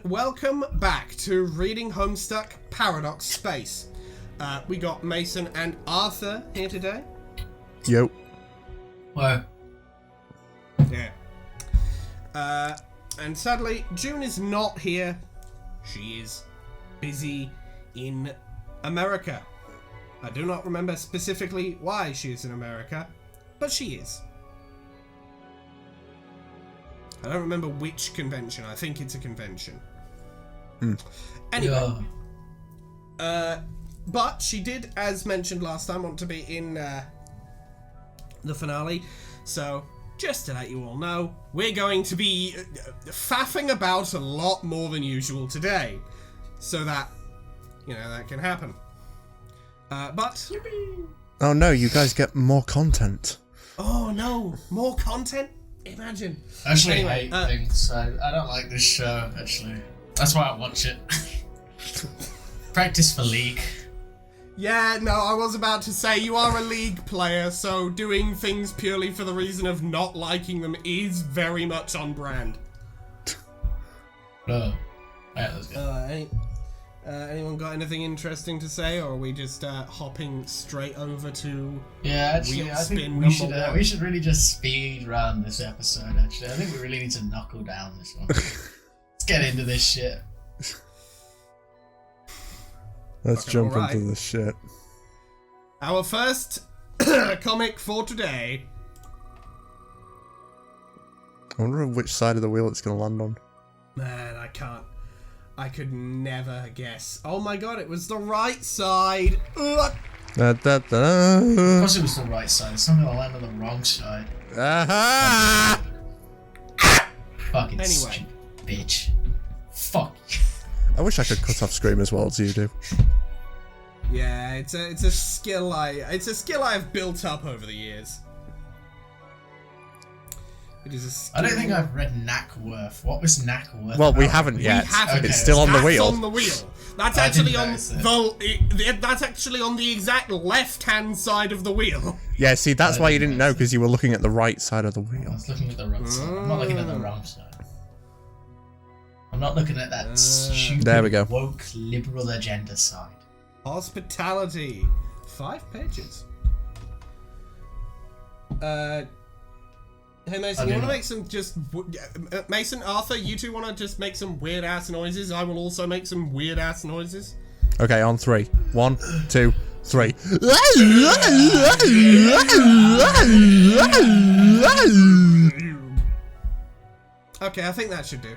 welcome back to Reading Homestuck Paradox Space. We got Mason and Arthur here today. Yo. Whoa. Yeah. And sadly, June is not here. She is busy in America. I do not remember specifically why she is in America, but she is. I don't remember which convention. I think it's a convention. Anyway. Yeah. But she did, as mentioned last time, want to be in the finale. So, just to let you all know, we're going to be faffing about a lot more than usual today. So that, that can happen. But... Oh no, you guys get more content. Oh no, more content? Imagine. I actually Anyway, hate things. I don't like this show, actually. That's why I watch it. Practice for League. Yeah, no, I was about to say, you are a League player, so doing things purely for the reason of not liking them is very much on brand. Oh. Yeah, that's good. Anyone got anything interesting to say, or are we just hopping straight over to Yeah, actually, wheel I think spin we should really just speed run this episode, actually. I think we really need to knuckle down this one. Let's get into this shit. Let's Fucking jump alright. into this shit. Our first comic for today. I wonder which side of the wheel it's going to land on. Man, I could never guess. Oh my god, it was the right side. Ugh. Da, da, da. Of course it was the right side. It's not gonna land on the wrong side. Aha! Fucking Anyway. stupid bitch. Fuck. I wish I could cut off screen as well as you do. Yeah, it's a skill I've built up over the years. It is a skill. I don't think I've read Knackworth. What was Knackworth? Well, we about? haven't yet. haven't. It's still on the That's wheel. on the wheel. That's I actually didn't on notice that's actually on the exact left-hand side of the wheel. Yeah, see, that's I why you didn't didn't know, notice because you were looking at the right side of the I wheel. was looking at the wrong side. I'm not looking at the wrong side. I'm not looking at that stupid, There we go. woke, liberal agenda side. Hospitality. 5 pages. Hey Mason, you want to make some Mason, Arthur, you two want to just make some weird ass noises? I will also make some weird ass noises. Okay, on 3. 1, 2, 3. Okay, I think that should do.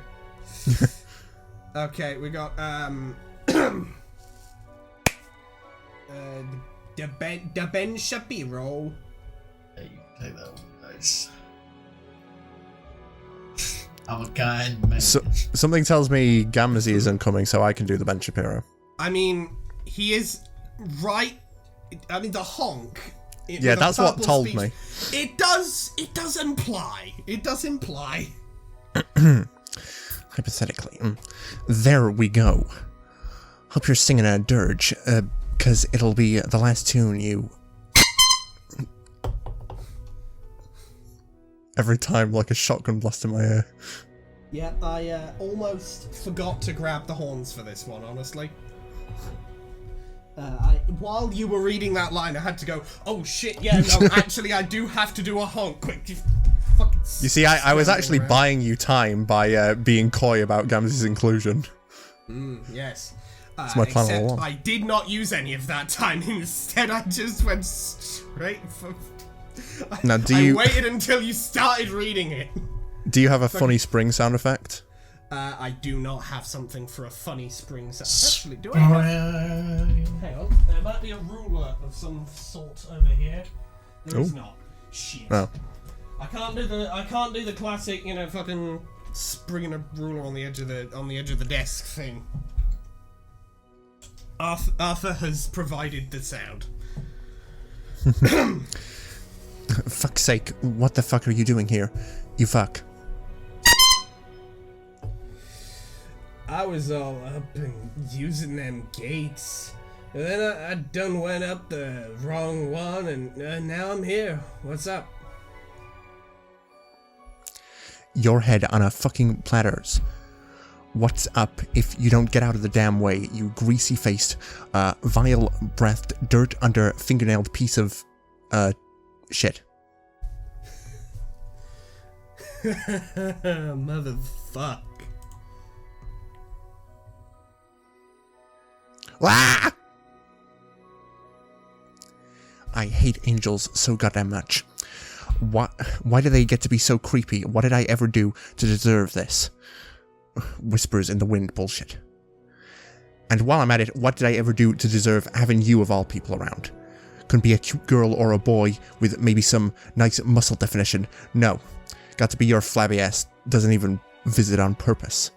Okay, we got the Ben Shapiro. Yeah, you can take that one, nice. I'm a kind man. Something tells me Gamzee isn't coming, so I can do the Ben Shapiro. I mean, he is right. I mean, the honk. Yeah, that's what told me. It does imply. It does imply. Hypothetically. There we go. Hope you're singing a dirge, because it'll be the last tune you... Every time, like a shotgun blast in my ear. Yeah, I almost forgot to grab the horns for this one, honestly. While you were reading that line, I had to go, oh shit, yeah, no, actually I do have to do a honk. Quick, just fucking... You see, I was actually around. buying you time by being coy about Gamzee's inclusion. Yes. It's my plan all except along. I did not use any of that time. Instead, I just went straight for... Now, I waited until you started reading it. Do you have a funny spring sound effect? I do not have something for a funny spring sound. Actually, do I have... Hang on. There might be a ruler of some sort over here. There is Ooh. not. Shit. No. I can't do the classic, fucking springing a ruler on the edge of the desk thing. Arthur has provided the sound. Fuck's sake, what the fuck are you doing here? You fuck. I was all up and using them gates. And then I done went up the wrong one, and now I'm here. What's up? Your head on a fucking platters. What's up if you don't get out of the damn way, you greasy-faced, vile-breathed, dirt under fingernailed piece of, shit. Motherfuck. Ah! I hate angels so goddamn much. Why do they get to be so creepy? What did I ever do to deserve this? Whispers in the wind bullshit. And while I'm at it, what did I ever do to deserve having you of all people around? Couldn't be a cute girl or a boy with maybe some nice muscle definition. No. Got to be your flabby ass doesn't even visit on purpose.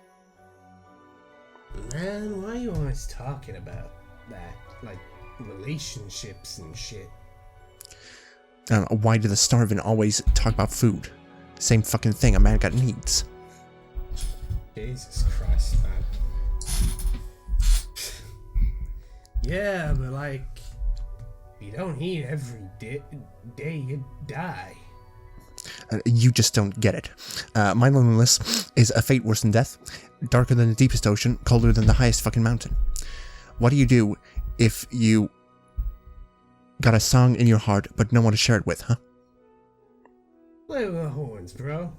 Man, why are you always talking about that? Like, relationships and shit. Why do the starving always talk about food? Same fucking thing, a man got needs. Jesus Christ, man. Yeah, but like, you don't eat every day, you die. You just don't get it. My loneliness is a fate worse than death, darker than the deepest ocean, colder than the highest fucking mountain. What do you do if you got a song in your heart but no one to share it with, huh? Play with the horns, bro.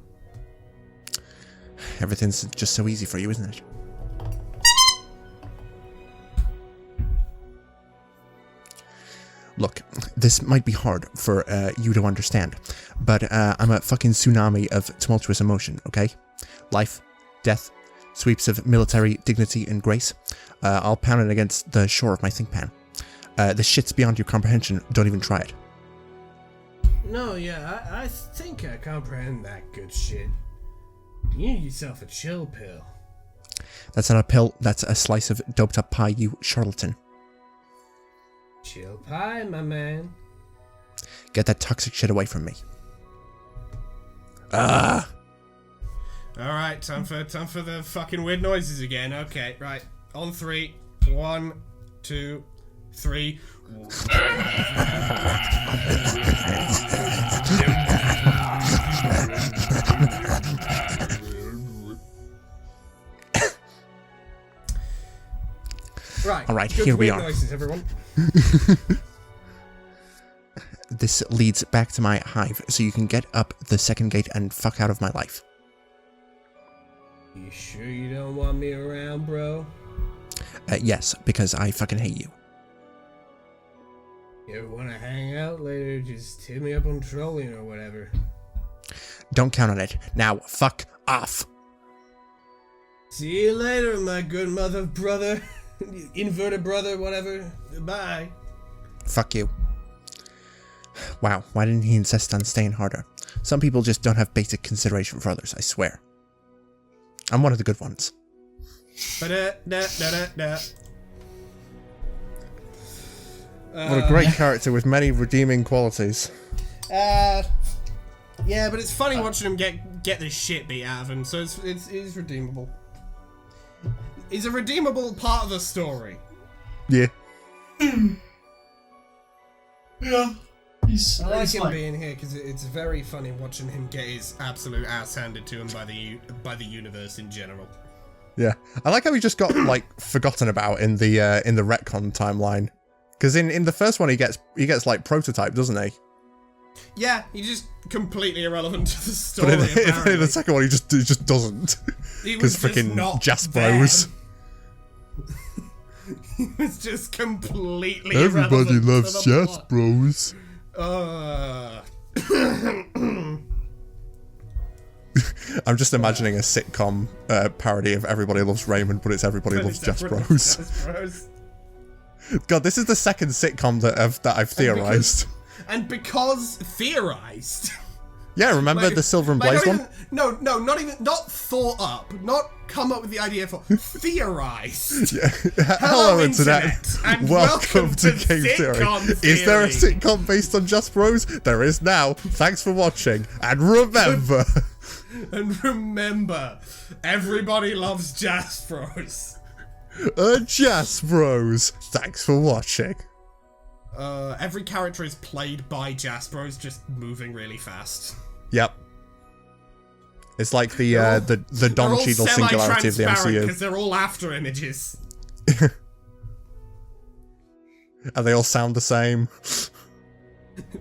Everything's just so easy for you, isn't it? Look, this might be hard for you to understand, but I'm a fucking tsunami of tumultuous emotion, okay? Life, death, sweeps of military dignity and grace. I'll pound it against the shore of my think pan. This shit's beyond your comprehension, don't even try it. No, yeah, I think I comprehend that good shit. You need yourself a chill pill. That's not a pill, that's a slice of doped up pie, you charlatan. Chill pie, my man. Get that toxic shit away from me. Ah! Alright, time for the fucking weird noises again. Okay, right. On 3. 1, 2, 3. Right. Alright, good here we weird are. Noises, everyone. This leads back to my hive, so you can get up the second gate and fuck out of my life. You sure you don't want me around, bro? Yes, because I fucking hate you. You ever want to hang out later? Just hit me up on trolling or whatever. Don't count on it. Now, fuck off. See you later, my good mother brother. Inverted brother, whatever. Bye. Fuck you. Wow, why didn't he insist on staying harder? Some people just don't have basic consideration for others, I swear. I'm one of the good ones. What What a great character with many redeeming qualities. Yeah, but it's funny watching him get the shit beat out of him, so it's redeemable. He's a redeemable part of the story. Yeah. Yeah. I like him being here because it's very funny watching him get his absolute ass handed to him by the universe in general. Yeah. I like how he just got, like, forgotten about in the retcon timeline. Because in the first one he gets like prototype, doesn't he? Yeah, he's just completely irrelevant to the story. But in the second one he just doesn't. Because freaking Jaspros. He was just completely Everybody irrelevant loves to the plot. Jaspros. I'm just imagining a sitcom parody of Everybody Loves Raymond, but it's Everybody Loves Jaspros. God, this is the second sitcom that I've theorized. And because theorized. Yeah, remember the Silver and Blaze one? Not thought up, not come up with the idea for, theorized. Yeah. Hello, Internet, and welcome to Game Theory. Is there a sitcom based on Jaspros? There is now. Thanks for watching, and remember... everybody loves Jaspros. Jaspros. Thanks for watching. Every character is played by Jaspros, just moving really fast. Yep. It's like the Don They're all Cheadle singularity of the semi-transparent MCU. because they're all after images. And they all sound the same.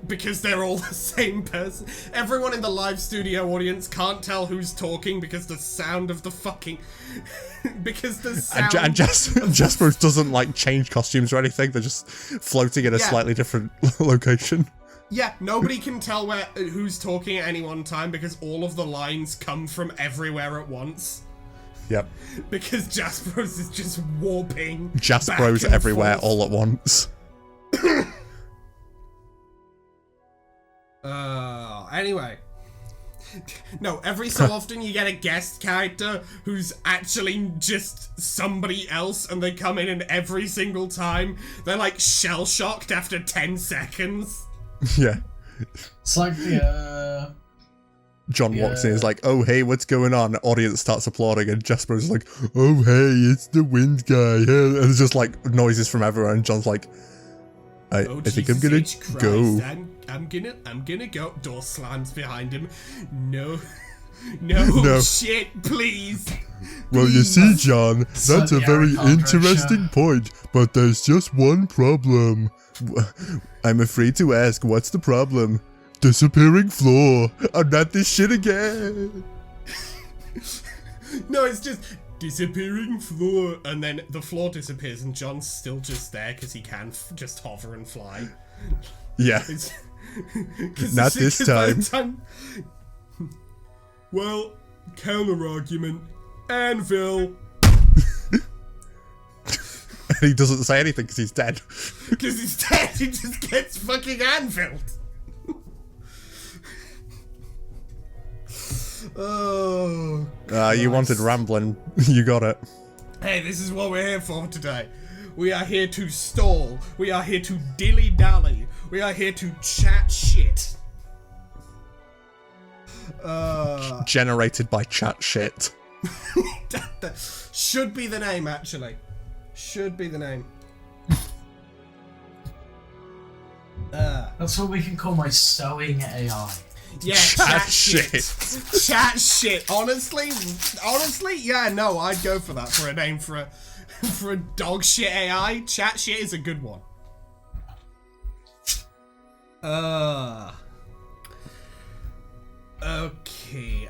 Because they're all the same person. Everyone in the live studio audience can't tell who's talking because the sound of the fucking... because the sound... And Jasper doesn't, like, change costumes or anything. They're just floating in a slightly different location. Yeah, nobody can tell who's talking at any one time because all of the lines come from everywhere at once. Yep. Because Jasperos is just warping. Jasperos everywhere all at once. Anyway. No, every so often you get a guest character who's actually just somebody else and they come in and every single time they're like shell-shocked after 10 seconds. Yeah. It's like the, John walks in, is like, oh, hey, what's going on? Audience starts applauding, and Jasper's like, oh, hey, it's the wind guy. And there's just, like, noises from everywhere, and John's like, I think I'm gonna go. I'm gonna go. Door slams behind him. No, shit, please. Well, you see, John, that's a very interesting point, but there's just one problem. I'm afraid to ask, what's the problem? Disappearing floor. I'm not this shit again. No, it's just disappearing floor, and then the floor disappears, and John's still just there because he can just hover and fly. Yeah. Not this time. Well, counter argument. Anvil. And he doesn't say anything because he's dead. Because he's dead, he just gets fucking anviled. Oh. You wanted rambling. You got it. Hey, this is what we're here for today. We are here to stall. We are here to dilly-dally. We are here to chat shit. Generated by chat shit. That should be the name, actually. Should be the name. That's what we can call my sewing AI. Yeah, chat shit. Chat shit. Honestly, yeah, no, I'd go for that for a name for a dog shit AI. Chat shit is a good one. Okay,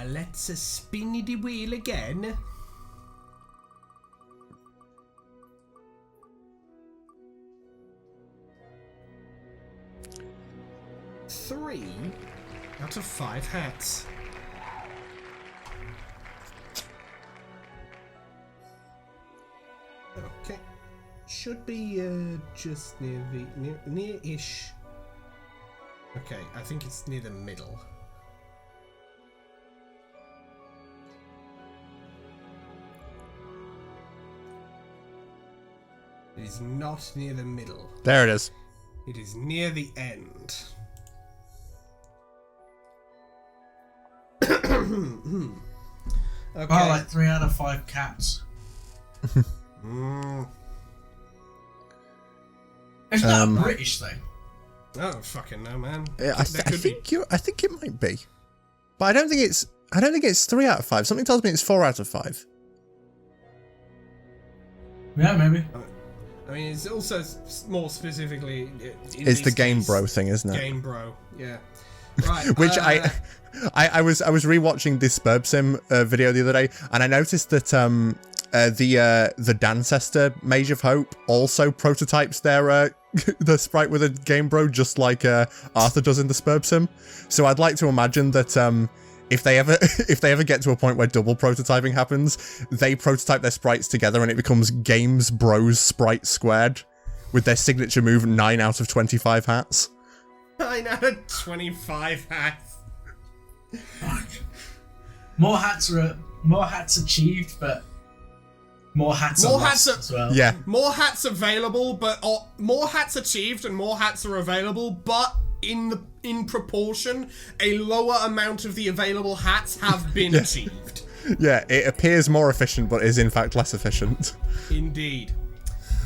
let's spin the wheel again. Three out of 5 hats. Okay, should be just near-ish. Okay, I think it's near the middle. It is not near the middle. There it is. It is near the end. Okay. Oh, like 3 out of 5 cats. Is that a British thing? I don't fucking know, man. I think it might be, but I don't think it's 3 out of 5. Something tells me it's 4 out of 5. Yeah, maybe. I mean, it's also more specifically. It's the Game Bro thing, isn't it? Game Bro, yeah. Right. Which I was rewatching this Burb Sim video the other day, and I noticed that the Dancester Mage of Hope also prototypes their the sprite with a Game Bro, just like Arthur does in the Spurb Sim. So I'd like to imagine that if they ever get to a point where double prototyping happens, they prototype their sprites together and it becomes Games Bros Sprite Squared with their signature move 9 out of 25 hats. 9 out of 25 hats. More hats achieved, but more hats are lost as well. Yeah. More hats available, but more hats achieved and more hats are available, but in proportion, a lower amount of the available hats have been achieved. Yeah, it appears more efficient, but is in fact less efficient. Indeed.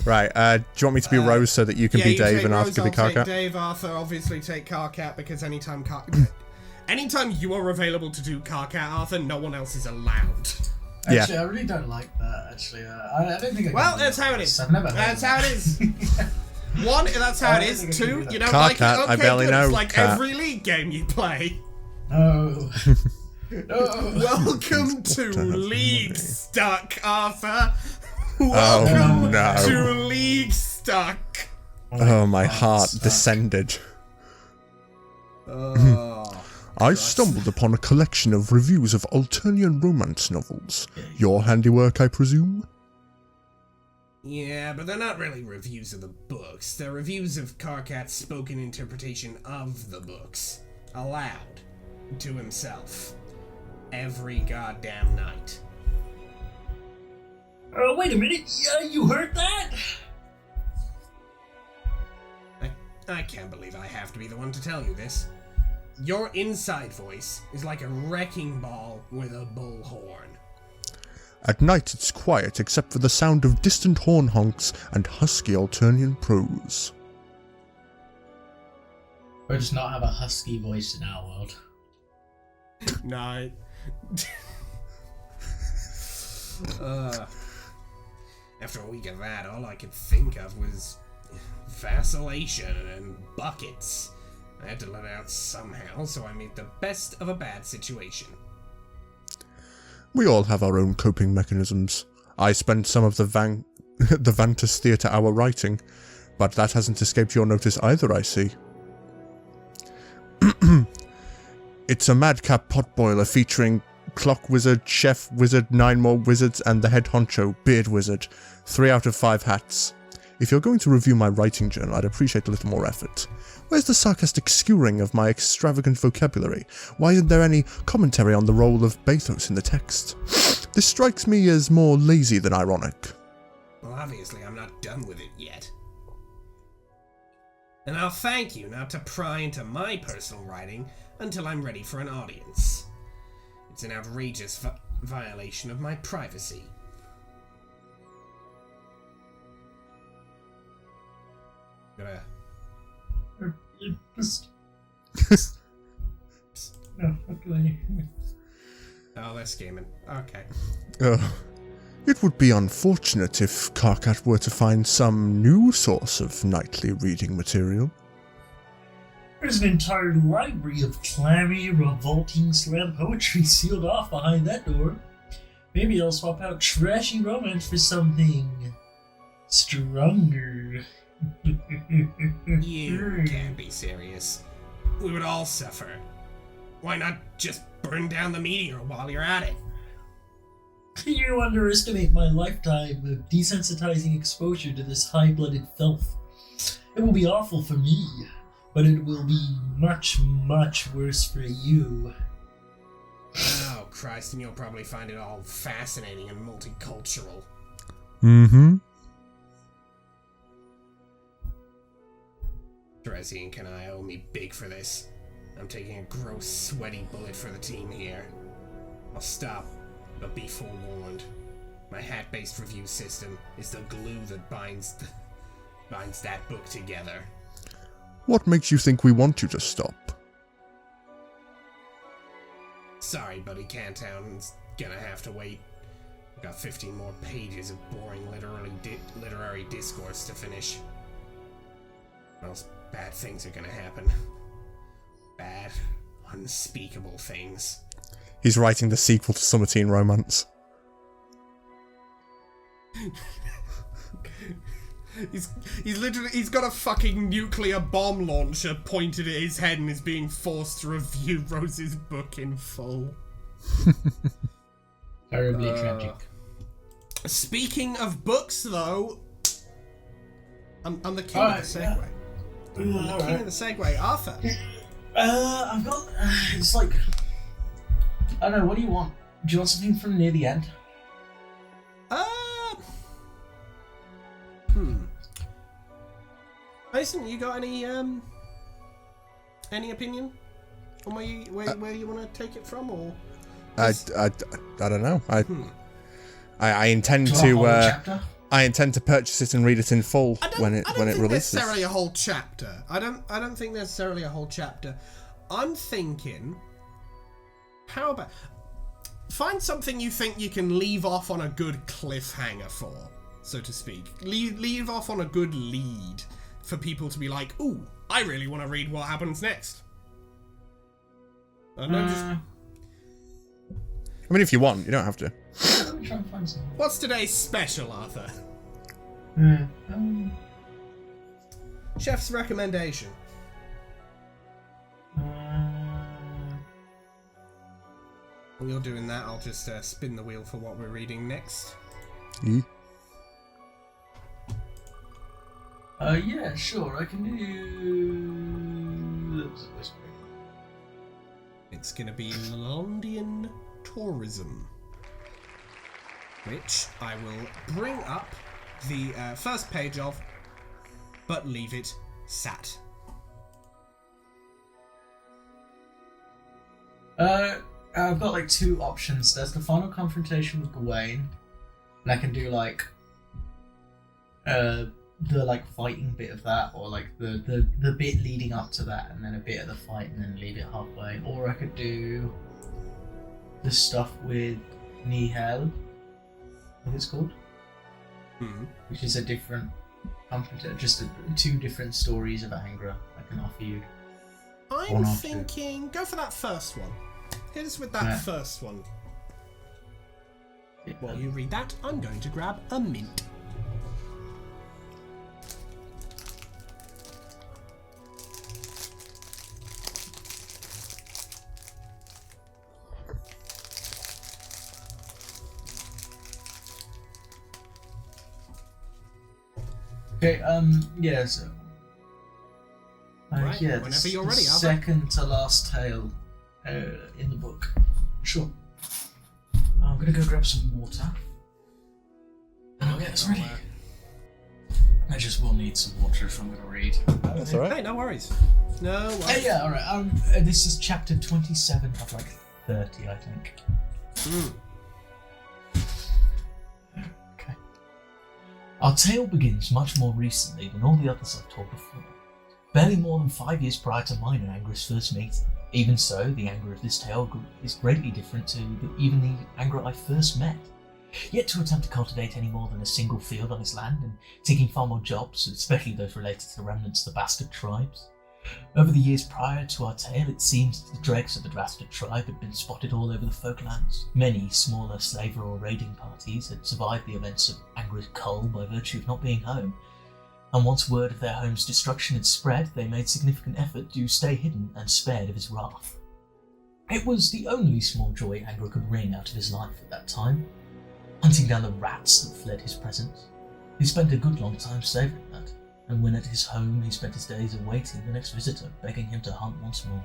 Right, do you want me to be Rose so that you can be Dave and Arthur can be Carcat? Dave, Arthur, obviously take Carcat because anytime anytime you are available to do Karkat, Arthur, no one else is allowed. Actually, I really don't like that, actually. I don't think I can. Well, that's how it is. I've never heard That's of how that. it is. One, that's how it is. Two, you don't like it. Karkat, Okay, I barely good. know. It's like Kat. every League game you play. No. No. Welcome to League Stuck, Arthur. Oh, Welcome no. to League Stuck. Oh, my heart Stuck. descended. Oh. I stumbled upon a collection of reviews of Alternian romance novels. Your handiwork, I presume? Yeah, but they're not really reviews of the books. They're reviews of Karkat's spoken interpretation of the books. Aloud. To himself. Every goddamn night. Oh, wait a minute. Yeah, you heard that? I can't believe I have to be the one to tell you this. Your inside voice is like a wrecking ball with a bullhorn. At night it's quiet except for the sound of distant horn honks and husky Alternian prose. Or just not have a husky voice in our world. No. After a week of that, all I could think of was vacillation and buckets. I had to let it out somehow, so I made the best of a bad situation. We all have our own coping mechanisms. I spent some of the Vantas Theatre hour writing, but that hasn't escaped your notice either, I see. It's a madcap potboiler featuring Clock Wizard, Chef Wizard, 9 more wizards, and the head honcho, Beard Wizard. 3 out of 5 hats. If you're going to review my writing journal, I'd appreciate a little more effort. Where's the sarcastic skewering of my extravagant vocabulary? Why isn't there any commentary on the role of bathos in the text? This strikes me as more lazy than ironic. Well, obviously I'm not done with it yet. And I'll thank you not to pry into my personal writing until I'm ready for an audience. It's an outrageous violation of my privacy. Gonna... No, okay. Oh, they're scheming. Okay. It would be unfortunate if Karkat were to find some new source of nightly reading material. There's an entire library of clammy, revolting slam poetry sealed off behind that door. Maybe I'll swap out trashy romance for something stronger. You can't be serious. We would all suffer. Why not just burn down the meteor while you're at it? You underestimate my lifetime of desensitizing exposure to this high-blooded filth. It will be awful for me, but it will be much, much worse for you. Oh, Christ, and you'll probably find it all fascinating and multicultural. Mm-hmm. Dressing and I owe me big for this. I'm taking a gross, sweaty bullet for the team here. I'll stop, but be forewarned. My hat-based review system is the glue that binds that book together. What makes you think we want you to stop? Sorry, buddy, Cantown's gonna have to wait. I've got 15 more pages of boring literary discourse to finish. Else bad things are gonna happen. Bad, unspeakable things. He's writing the sequel to Summer Teen Romance. He's got a fucking nuclear bomb launcher pointed at his head and is being forced to review Rose's book in full. Terribly tragic. Speaking of books, though, I'm the king of the segue. I'm the king of the segue. Arthur. I've got. It's like. I don't know, what do you want? Do you want something from near the end? Mason, you got any opinion on where you want to take it from, or? I don't know. I intend to I intend to purchase it and read it in full when it releases. Necessarily a whole chapter. I don't think necessarily a whole chapter. I'm thinking How about... Find something you think you can leave off on a good cliffhanger for, so to speak. Leave off on a good lead for people to be like, ooh, I really want to read what happens next. I don't know, just... I mean, if you want, you don't have to. Let me try and find something. What's today's special, Arthur? Chef's recommendation. While you're doing that, I'll just spin the wheel for what we're reading next. Yeah, sure, I can do... It's going to be London Tourism, which I will bring up the first page of, but leave it sat. I've got like two options. There's the final confrontation with Gawain, and I can do like the like fighting bit of that, or like the bit leading up to that, and then a bit of the fight, and then leave it halfway. Or I could do the stuff with Nihel, I think it's called, which is a different confrontation, just two different stories of Angra I can offer you. I'm thinking, go for that first one. Hit us with that first one. While you read that, I'm going to grab a mint. Okay, yeah, so... Right, yeah, whenever you're ready, Albert. Second to last tale in the book. Sure. I'm gonna go grab some water. And I'll get this ready. I just will need some water if I'm gonna read. That's alright. Hey, no worries. No worries. Yeah, alright. This is chapter 27 of like 30, I think. Okay. Our tale begins much more recently than all the others I've told before. Barely more than 5 years prior to mine and Angra's first meeting. Even so, the Angra of this tale is greatly different to even the Angra I first met. Yet to attempt to cultivate any more than a single field on his land, and taking far more jobs, especially those related to the remnants of the bastard tribes. Over the years prior to our tale, it seems the dregs of the bastard tribe had been spotted all over the folklands. Many smaller slaver or raiding parties had survived the events of Angra's cull by virtue of not being home, and once word of their home's destruction had spread, they made significant effort to stay hidden and spared of his wrath. It was the only small joy Angra could wring out of his life at that time, hunting down the rats that fled his presence. He spent a good long time savouring that, and when at his home he spent his days awaiting the next visitor, begging him to hunt once more.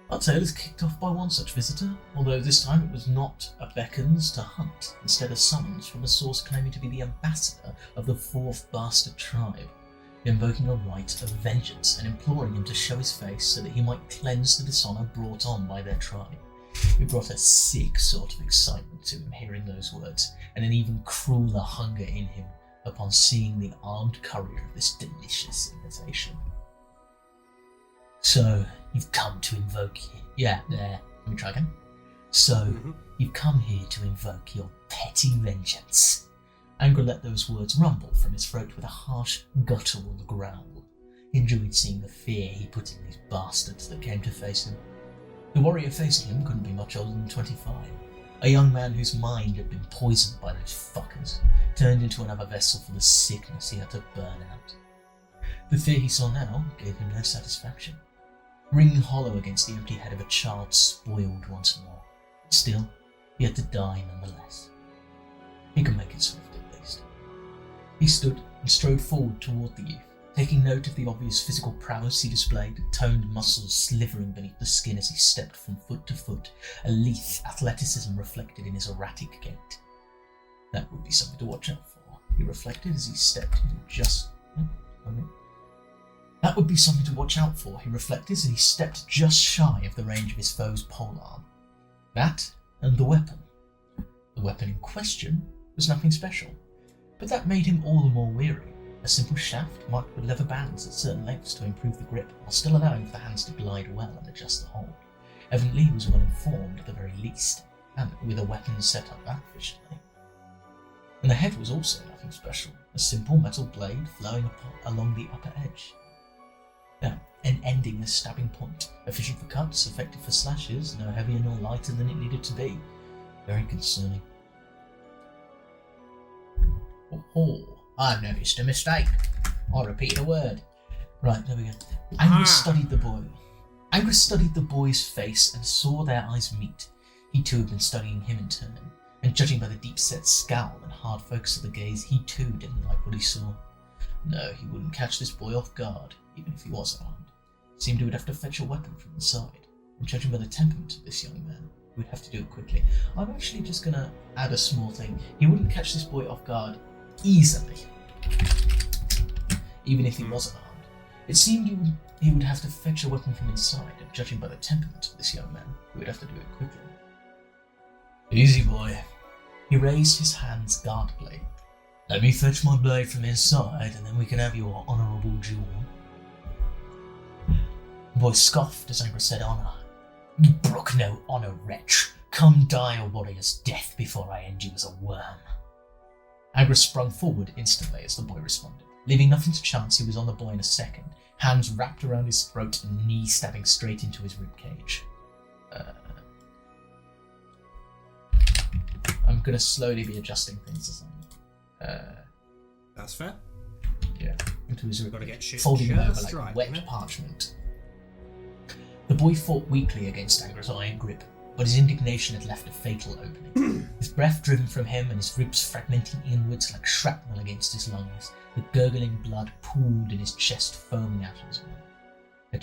Our tale is kicked off by one such visitor, although this time it was not a beckons to hunt, instead a summons from a source claiming to be the ambassador of the fourth bastard tribe, invoking a right of vengeance and imploring him to show his face so that he might cleanse the dishonour brought on by their tribe. It brought a sick sort of excitement to him hearing those words, and an even crueler hunger in him upon seeing the armed courier of this delicious invitation. So, you've come to invoke... Let me try again. So, you've come here to invoke your petty vengeance. Angra let those words rumble from his throat with a harsh, guttural growl. He enjoyed seeing the fear he put in these bastards that came to face him. The warrior facing him couldn't be much older than 25. A young man whose mind had been poisoned by those fuckers, turned into another vessel for the sickness he had to burn out. The fear he saw now gave him no satisfaction, ringing hollow against the empty head of a child spoiled once more. Still, he had to die nonetheless. He could make it swift at least. He stood and strode forward toward the youth, taking note of the obvious physical prowess he displayed, toned muscles slithering beneath the skin as he stepped from foot to foot, a lithe athleticism reflected in his erratic gait. That would be something to watch out for, he reflected as he stepped just shy of the range of his foe's polearm. That, and the weapon. The weapon in question was nothing special, but that made him all the more weary. A simple shaft marked with leather bands at certain lengths to improve the grip, while still allowing for the hands to glide well and adjust the hold. Evidently he was well informed at the very least, and with a weapon set up that efficiently. And the head was also nothing special, a simple metal blade flowing along the upper edge. And ending the stabbing point, efficient for cuts, effective for slashes, no heavier nor lighter than it needed to be. Very concerning. Oh, I've noticed a mistake. I repeated a word. Right, there we go. Angus studied the boy. Angus studied the boy's face and saw their eyes meet. He too had been studying him in turn, and judging by the deep-set scowl and hard focus of the gaze, he too didn't like what he saw. No, he wouldn't catch this boy off guard, even if he was armed. It seemed he would have to fetch a weapon from the side, and judging by the temperament of this young man, he would have to do it quickly. I'm actually just going to add a small thing. He wouldn't catch this boy off guard easily, even if he wasn't armed. It seemed he would have to fetch a weapon from inside, and judging by the temperament of this young man, he would have to do it quickly. Easy, boy. He raised his hands guardedly. Let me fetch my blade from inside, and then we can have your honourable duel. The boy scoffed as Angus said, "Honour? You brook no honour, wretch. Come die a warrior's death before I end you as a worm." Angus sprung forward instantly as the boy responded. Leaving nothing to chance, he was on the boy in a second, hands wrapped around his throat and knee stabbing straight into his ribcage. I'm going to slowly be adjusting things as That's fair. Yeah, into his Got to get shit folding him over just like right, wet parchment. The boy fought weakly against Anger's iron grip, but his indignation had left a fatal opening. His breath driven from him and his ribs fragmenting inwards like shrapnel against his lungs, the gurgling blood pooled in his chest, foaming out of his mouth. The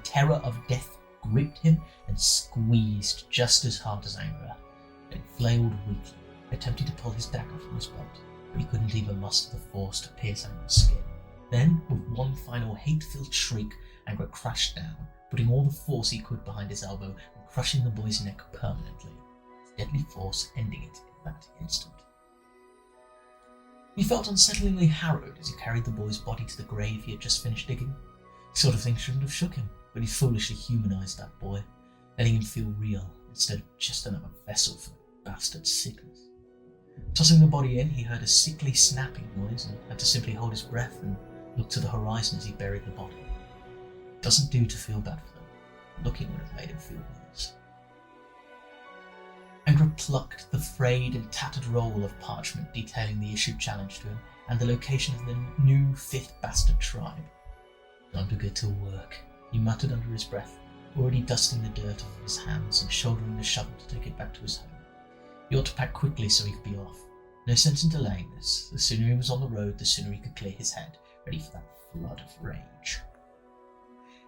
terror of death gripped him and squeezed just as hard as anger. Then flailed weakly, attempting to pull his dagger from his belt, but he couldn't even muster the force to pierce Anger's skin. Then, with one final hate-filled shriek, Anger crashed down, putting all the force he could behind his elbow and crushing the boy's neck permanently, his deadly force ending it in that instant. He felt unsettlingly harrowed as he carried the boy's body to the grave he had just finished digging. The sort of thing shouldn't have shook him, but he foolishly humanized that boy, letting him feel real instead of just another vessel for the bastard's sickness. Tossing the body in, he heard a sickly snapping noise and had to simply hold his breath and look to the horizon as he buried the body. It doesn't do to feel bad for them. Looking would have made him feel worse. Anger plucked the frayed and tattered roll of parchment detailing the issued challenge to him and the location of the new 5th bastard tribe. Time to get to work, he muttered under his breath, already dusting the dirt off his hands and shouldering the shovel to take it back to his home. He ought to pack quickly so he could be off. No sense in delaying this. The sooner he was on the road, the sooner he could clear his head, ready for that flood of rage.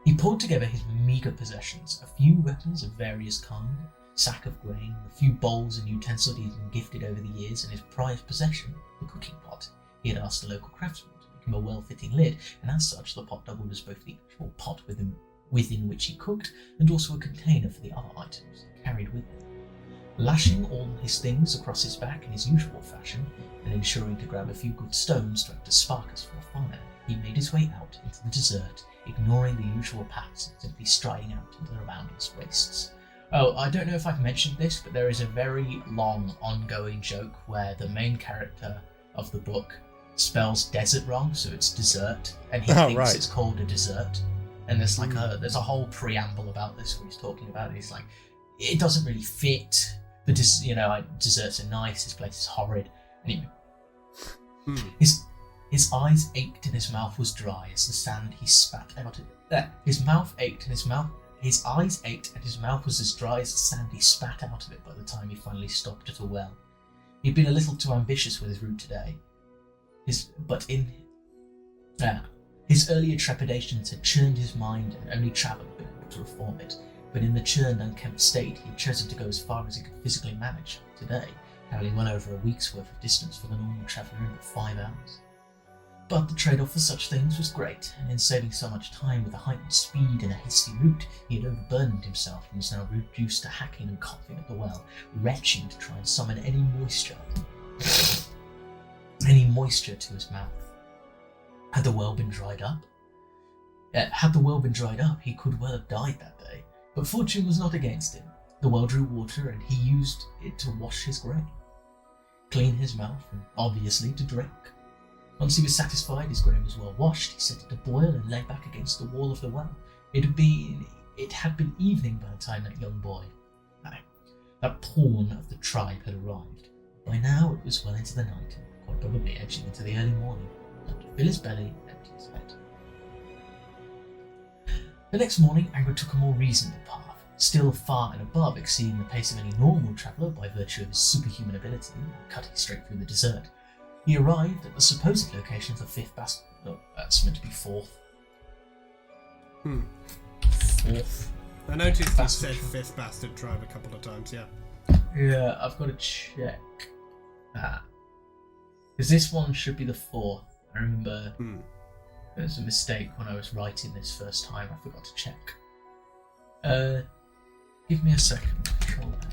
He pulled together his meagre possessions, a few weapons of various kind, a sack of grain, the few bowls and utensils he had been gifted over the years, and his prized possession, the cooking pot. He had asked a local craftsman to make him a well-fitting lid, and as such the pot doubled as both the actual pot within which he cooked, and also a container for the other items he carried with him. Lashing all his things across his back in his usual fashion, and ensuring to grab a few good stones to act as sparkers for a fire, he made his way out into the desert, ignoring the usual paths and simply striding out into the boundless wastes. Oh, I don't know if I've mentioned this, but there is a very long ongoing joke where the main character of the book spells desert wrong, so it's desert, and he thinks it's called a desert. And there's like there's a whole preamble about this where he's talking about it. He's like, it doesn't really fit. Deserts are nice. This place is horrid. Anyway, his eyes ached and his mouth was dry as the sand he spat out. His mouth ached and his eyes ached and his mouth was as dry as the sand he spat out of it by the time he finally stopped at a well. He'd been a little too ambitious with his route today. His earlier trepidations had churned his mind and only travel had been able to reform it. But in the churned, unkempt state, he had chosen to go as far as he could physically manage today, travelling well over a week's worth of distance for the normal traveller in but 5 hours. But the trade-off for such things was great, and in saving so much time with a heightened speed and a hasty route, he had overburdened himself and was now reduced to hacking and coughing at the well, retching to try and summon any moisture to his mouth. Had the well been dried up, he could well have died that day. But fortune was not against him. The well drew water, and he used it to wash his grain, clean his mouth, and obviously to drink. Once he was satisfied his grain was well washed, he set it to boil and lay back against the wall of the well. It had been evening by the time that young boy, that pawn of the tribe, had arrived. By now it was well into the night, and quite probably edging into the early morning. Time to fill his belly and empty his head. The next morning, Angra took a more reasonable path, still far and above exceeding the pace of any normal traveller by virtue of his superhuman ability, cutting straight through the desert. He arrived at the supposed location of the fifth bastard. No, that's meant to be fourth. Fourth. I noticed you said fifth bastard tribe a couple of times, yeah. Yeah, I've got to check that. Because this one should be the fourth. I remember there was a mistake when I was writing this first time. I forgot to check. Give me a second. Control that.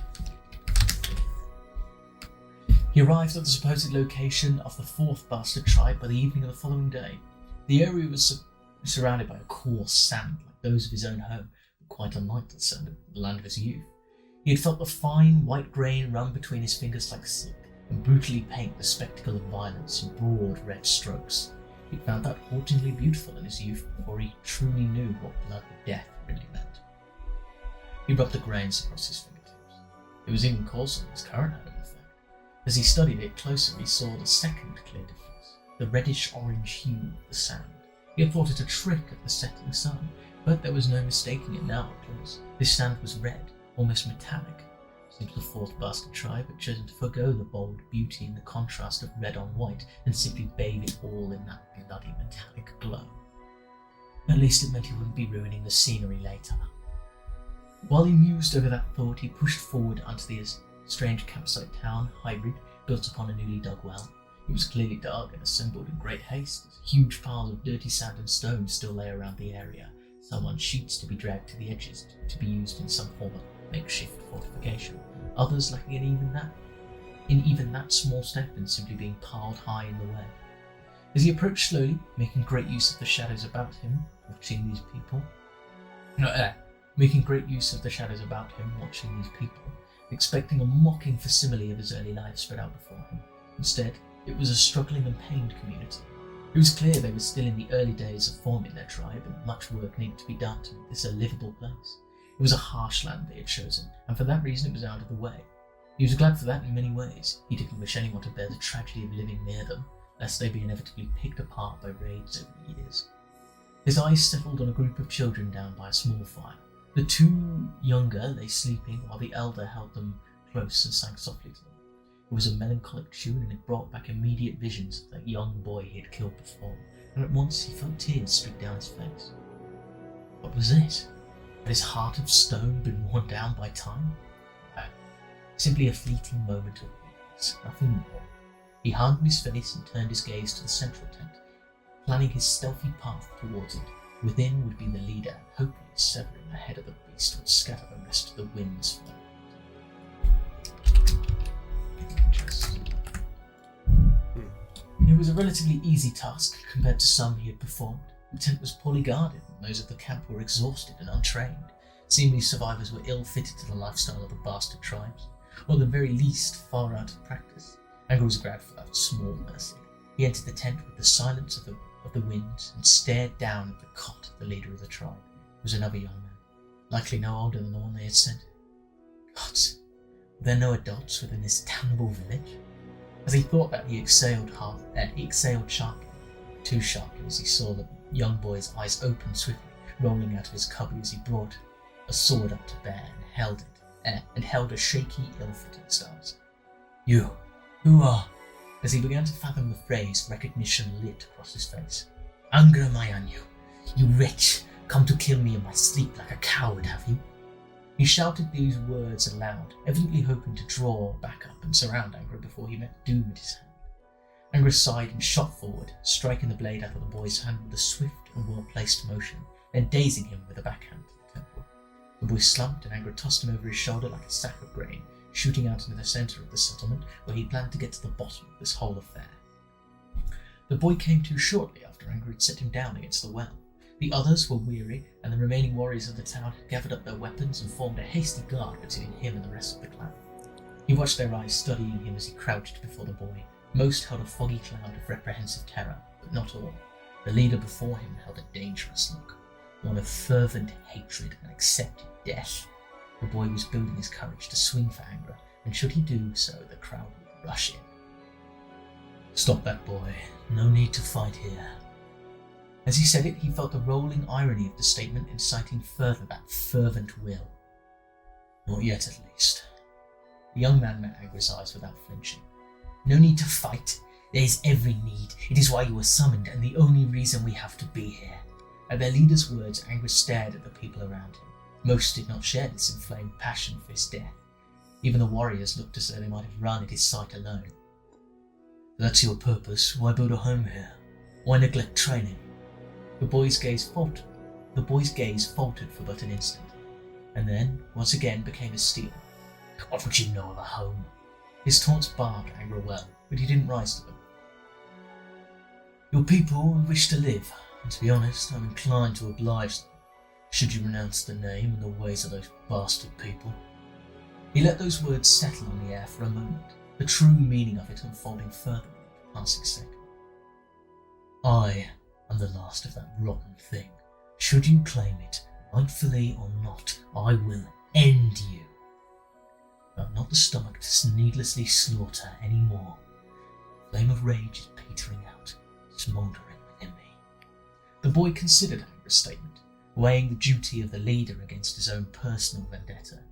He arrived at the supposed location of the fourth bastard tribe by the evening of the following day. The area was surrounded by a coarse sand, like those of his own home, but quite unlike the sand of the land of his youth. He had felt the fine white grain run between his fingers like silk, and brutally paint the spectacle of violence in broad red strokes. He found that hauntingly beautiful in his youth before he truly knew what blood and death really meant. He rubbed the grains across his fingertips. It was even coarser than his current animal thing. As he studied it closer, he saw the second clear difference, the reddish-orange hue of the sand. He had thought it a trick of the setting sun, but there was no mistaking it now up close. This sand was red, almost metallic. Seems the fourth bastard tribe had chosen to forgo the bold beauty and the contrast of red on white and simply bathe it all in that bloody metallic glow. At least it meant he wouldn't be ruining the scenery later. While he mused over that thought, he pushed forward onto the strange campsite town, hybrid, built upon a newly dug well. It was clearly dug and assembled in great haste, as huge piles of dirty sand and stone still lay around the area, some on sheets to be dragged to the edges to be used in some form of makeshift fortification, others lacking in even that small step and simply being piled high in the way. As he approached slowly, making great use of the shadows about him, watching these people, expecting a mocking facsimile of his early life spread out before him. Instead, it was a struggling and pained community. It was clear they were still in the early days of forming their tribe, and much work needed to be done to make this a livable place. It was a harsh land they had chosen, and for that reason it was out of the way. He was glad for that in many ways. He didn't wish anyone to bear the tragedy of living near them, lest they be inevitably picked apart by raids over the years. His eyes settled on a group of children down by a small fire. The two younger lay sleeping, while the elder held them close and sang softly to them. It was a melancholic tune, and it brought back immediate visions of that young boy he had killed before, and at once he felt tears streak down his face. What was it? Had his heart of stone been worn down by time? No, simply a fleeting moment of weakness, nothing more. He hardened his face and turned his gaze to the central tent, planning his stealthy path towards it. Within would be the leader, and hopefully severing the head of the beast would scatter the rest of the winds from It was a relatively easy task compared to some he had performed. The tent was poorly guarded, and those of the camp were exhausted and untrained. Seemingly survivors were ill-fitted to the lifestyle of the bastard tribes, or at the very least far out of practice. Angra was glad for that small mercy. He entered the tent with the silence of the winds and stared down at the cot of the leader of the tribe. It was another young man, likely no older than the one they had sent. Gods, were there no adults within this damnable village? As he thought that, he exhaled sharply, too sharply, as he saw the young boy's eyes open swiftly, rolling out of his cubby as he brought a sword up to bear and held a shaky, ill-fitting stance. You, who are? As he began to fathom the phrase, recognition lit across his face. Angra Mayanyu, you wretch, come to kill me in my sleep like a coward, have you? He shouted these words aloud, evidently hoping to draw back up and surround Angra before he met doom at his hand. Angra sighed and shot forward, striking the blade out of the boy's hand with a swift and well-placed motion, then dazing him with a backhand to the temple. The boy slumped, and Angra tossed him over his shoulder like a sack of grain, shooting out into the centre of the settlement, where he planned to get to the bottom of this whole affair. The boy came to shortly after Angra had set him down against the well. The others were weary, and the remaining warriors of the town had gathered up their weapons and formed a hasty guard between him and the rest of the clan. He watched their eyes studying him as he crouched before the boy. Most held a foggy cloud of reprehensive terror, but not all. The leader before him held a dangerous look, one of fervent hatred and accepted death. The boy was building his courage to swing for Angra, and should he do so, the crowd would rush in. "Stop that, boy. No need to fight here." As he said it, he felt the rolling irony of the statement inciting further that fervent will. "Not yet, at least." The young man met Angra's eyes without flinching. "No need to fight. There is every need. It is why you were summoned, and the only reason we have to be here." At their leader's words, Angra stared at the people around him. Most did not share this inflamed passion for his death. Even the warriors looked as though they might have run at his sight alone. "If that's your purpose, why build a home here? Why neglect training?" The boy's gaze faltered for but an instant, and then once again became as steel. "What would you know of a home?" His taunts barred Angra well, but he didn't rise to them. "Your people wish to live, and to be honest, I'm inclined to oblige them. Should you renounce the name and the ways of those bastard people?" He let those words settle on the air for a moment, the true meaning of it unfolding further in the passing second. "I am the last of that rotten thing. Should you claim it, rightfully or not, I will end you. But not the stomach to needlessly slaughter any more. The flame of rage is petering out, smouldering within me." The boy considered Angra's statement, weighing the duty of the leader against his own personal vendetta,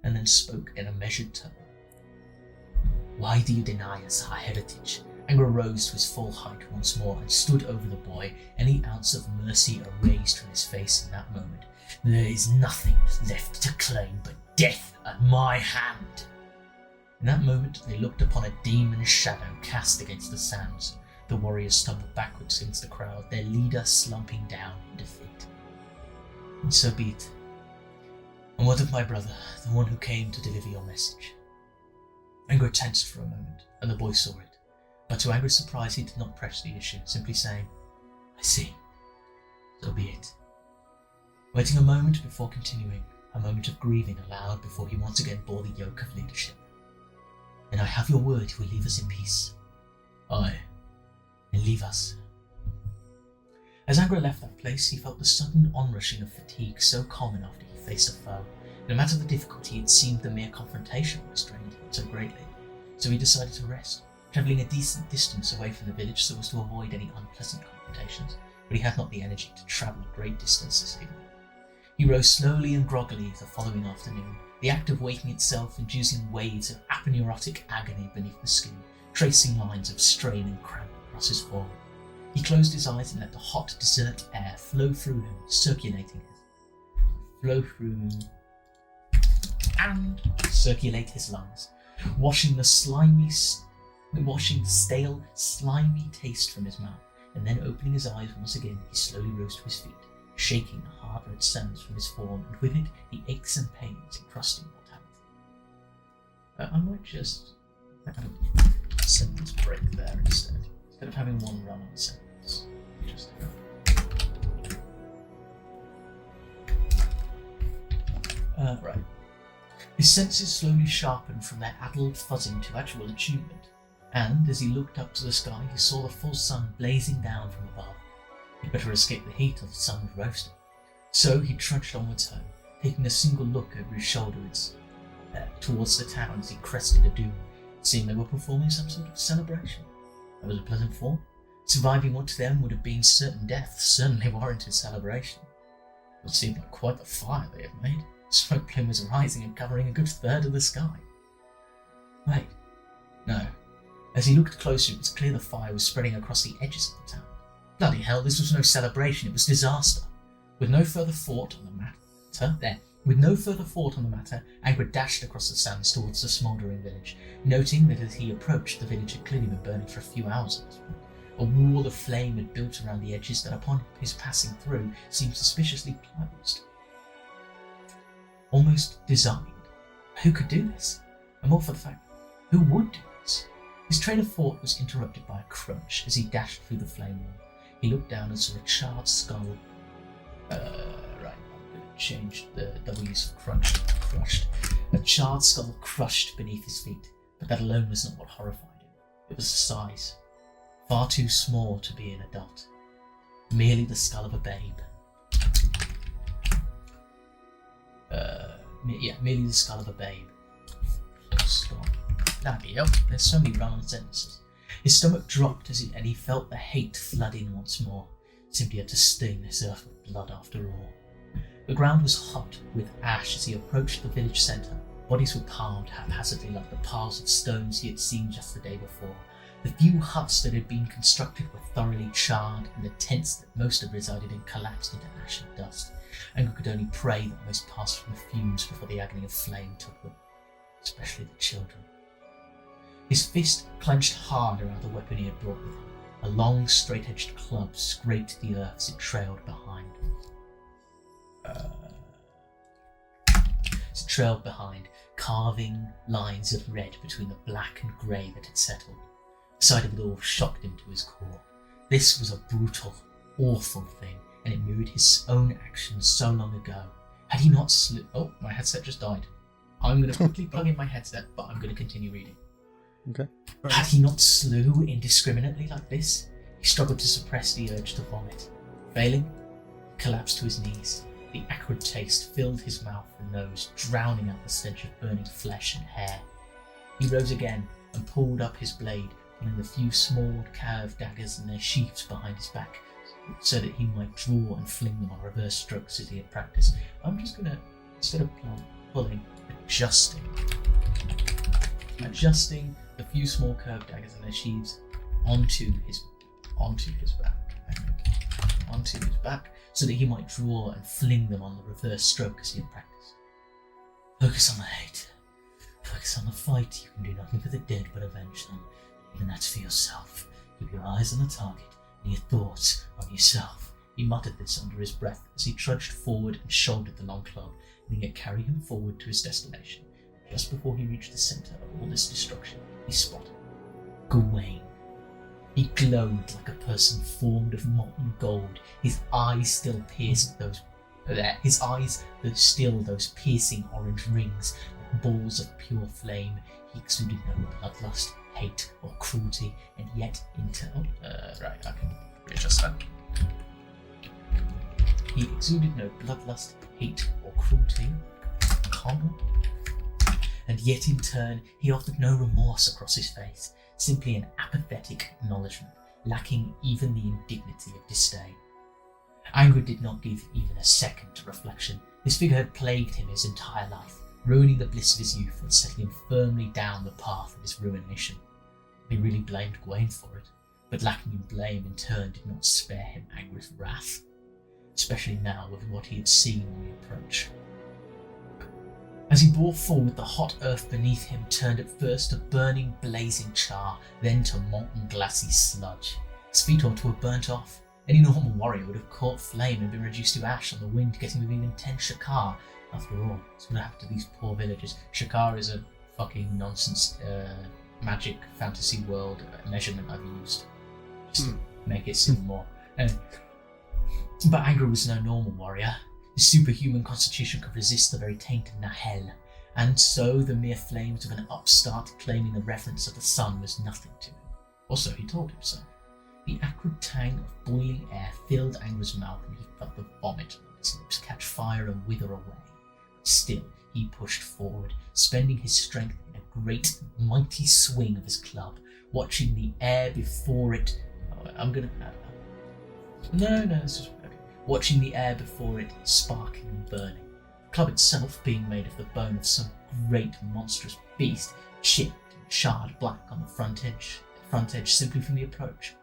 and then spoke in a measured tone. "Why do you deny us our heritage?" Angra rose to his full height once more and stood over the boy, any ounce of mercy erased from his face in that moment. "There is nothing left to claim but death at my hand." In that moment they looked upon a demon's shadow cast against the sands. The warriors stumbled backwards against the crowd, their leader slumping down in defeat. "And so be it. And what of my brother, the one who came to deliver your message?" Angra tensed for a moment, and the boy saw it. But to Angra's surprise, he did not press the issue, simply saying, "I see. So be it." Waiting a moment before continuing, a moment of grieving aloud before he once again bore the yoke of leadership. "Then I have your word you will leave us in peace." "Aye, and leave us." As Angra left that place, he felt the sudden onrushing of fatigue so common after he faced a foe. No matter the difficulty, it seemed the mere confrontation restrained him so greatly. So he decided to rest, travelling a decent distance away from the village so as to avoid any unpleasant confrontations, but he had not the energy to travel a great distance this evening. He rose slowly and groggily the following afternoon, the act of waking itself inducing waves of aponeurotic agony beneath the skin, tracing lines of strain and cramp across his form. He closed his eyes and let the hot desert air flow through him, circulate his lungs, washing the stale, slimy taste from his mouth, and then opening his eyes once again, he slowly rose to his feet, shaking the hard red sands from his form, and with it the aches and pains encrusting mortality. I might just have a sentence break there instead of having one run on a sentence. Just right. His senses slowly sharpened from their addled fuzzing to actual attunement, and as he looked up to the sky, he saw the full sun blazing down from above. He'd better escape the heat or the sun would roast him. So he trudged onwards home, taking a single look over his shoulder towards the town as he crested a dune. It seemed they were performing some sort of celebration. That was a pleasant thought. Surviving what to them would have been certain death certainly warranted celebration. It seemed like quite the fire they had made. Smoke plume was rising and covering a good third of the sky. Wait, no. As he looked closer, it was clear the fire was spreading across the edges of the town. Bloody hell, this was no celebration, it was disaster. With no further thought on the matter, Angra dashed across the sands towards the smouldering village, noting that as he approached, the village had clearly been burning for a few hours at this point. A wall of flame had built around the edges that, upon his passing through, seemed suspiciously closed. Almost designed. Who could do this? And more for the fact, who would do this? His train of thought was interrupted by a crunch as he dashed through the flame wall. He looked down and saw a charred skull Right, I'm going to change the W's for crushed. A charred skull crushed beneath his feet, but that alone was not what horrified him. It was the size. Far too small to be an adult. Merely the skull of a babe. Merely the skull of a babe. Stop. That'd be help. There's so many run-on sentences. His stomach dropped and he felt the hate flood in once more. Simply had to stain this earth with blood after all. The ground was hot with ash as he approached the village centre. Bodies were piled haphazardly like the piles of stones he had seen just the day before. The few huts that had been constructed were thoroughly charred, and the tents that most had resided in collapsed into ash and dust. Angry could only pray that most passed from the fumes before the agony of flame took them, especially the children. His fist clenched hard around the weapon he had brought with him. A long, straight-edged club scraped the earth as it trailed behind. Carving lines of red between the black and grey that had settled. The sight of it all shocked him to his core. This was a brutal, awful thing, and it mirrored his own actions so long ago. Had he not Oh, my headset just died. I'm going to quickly plug in my headset, but I'm going to continue reading. Okay. Had he not slew indiscriminately like this? He struggled to suppress the urge to vomit. Failing, he collapsed to his knees. The acrid taste filled his mouth and nose, drowning out the stench of burning flesh and hair. He rose again and pulled up his blade, pulling the few small curved daggers in their sheaths behind his back, so that he might draw and fling them on reverse strokes as he had practiced. I'm just gonna, instead of pulling, adjusting the few small curved daggers in their sheaths onto his back, so that he might draw and fling them on the reverse stroke as he had practiced. Focus on the hate. Focus on the fight. You can do nothing for the dead but avenge them. Even that's for yourself. Keep your eyes on the target and your thoughts on yourself. He muttered this under his breath as he trudged forward and shouldered the long club, letting it carry him forward to his destination. Just before he reached the centre of all this destruction, he spotted Gawain. He glowed like a person formed of molten gold. His eyes still pierced those piercing orange rings, like balls of pure flame. He exuded no bloodlust, hate, or cruelty, and yet right, I can readjust that. He exuded no bloodlust, hate, or cruelty, and yet in turn he offered no remorse across his face, simply an apathetic acknowledgement, lacking even the indignity of disdain. Anger did not give even a second to reflection. This figure had plagued him his entire life, ruining the bliss of his youth and settling him firmly down the path of his ruination. He really blamed Gawain for it, but lacking in blame in turn did not spare him Anger's wrath, especially now with what he had seen on the approach. As he bore forward, the hot earth beneath him turned at first to burning, blazing char, then to molten, glassy sludge. His feet ought to have burnt off. Any normal warrior would have caught flame and been reduced to ash on the wind, getting within even 10 shakar. After all, it's what happened to these poor villagers. Shakar is a fucking nonsense magic fantasy world measurement I've used just to make it seem more. But Anger was no normal warrior. His superhuman constitution could resist the very taint of Nahel, and so the mere flames of an upstart claiming the reverence of the sun was nothing to him. Also, he told himself. The acrid tang of boiling air filled Anger's mouth, and he felt the vomit on his lips catch fire and wither away. Still, he pushed forward, spending his strength in a great, mighty swing of his club, watching the air before it... Watching the air before it sparking and burning. The club itself being made of the bone of some great monstrous beast, chipped and charred black on the front edge simply from the approach.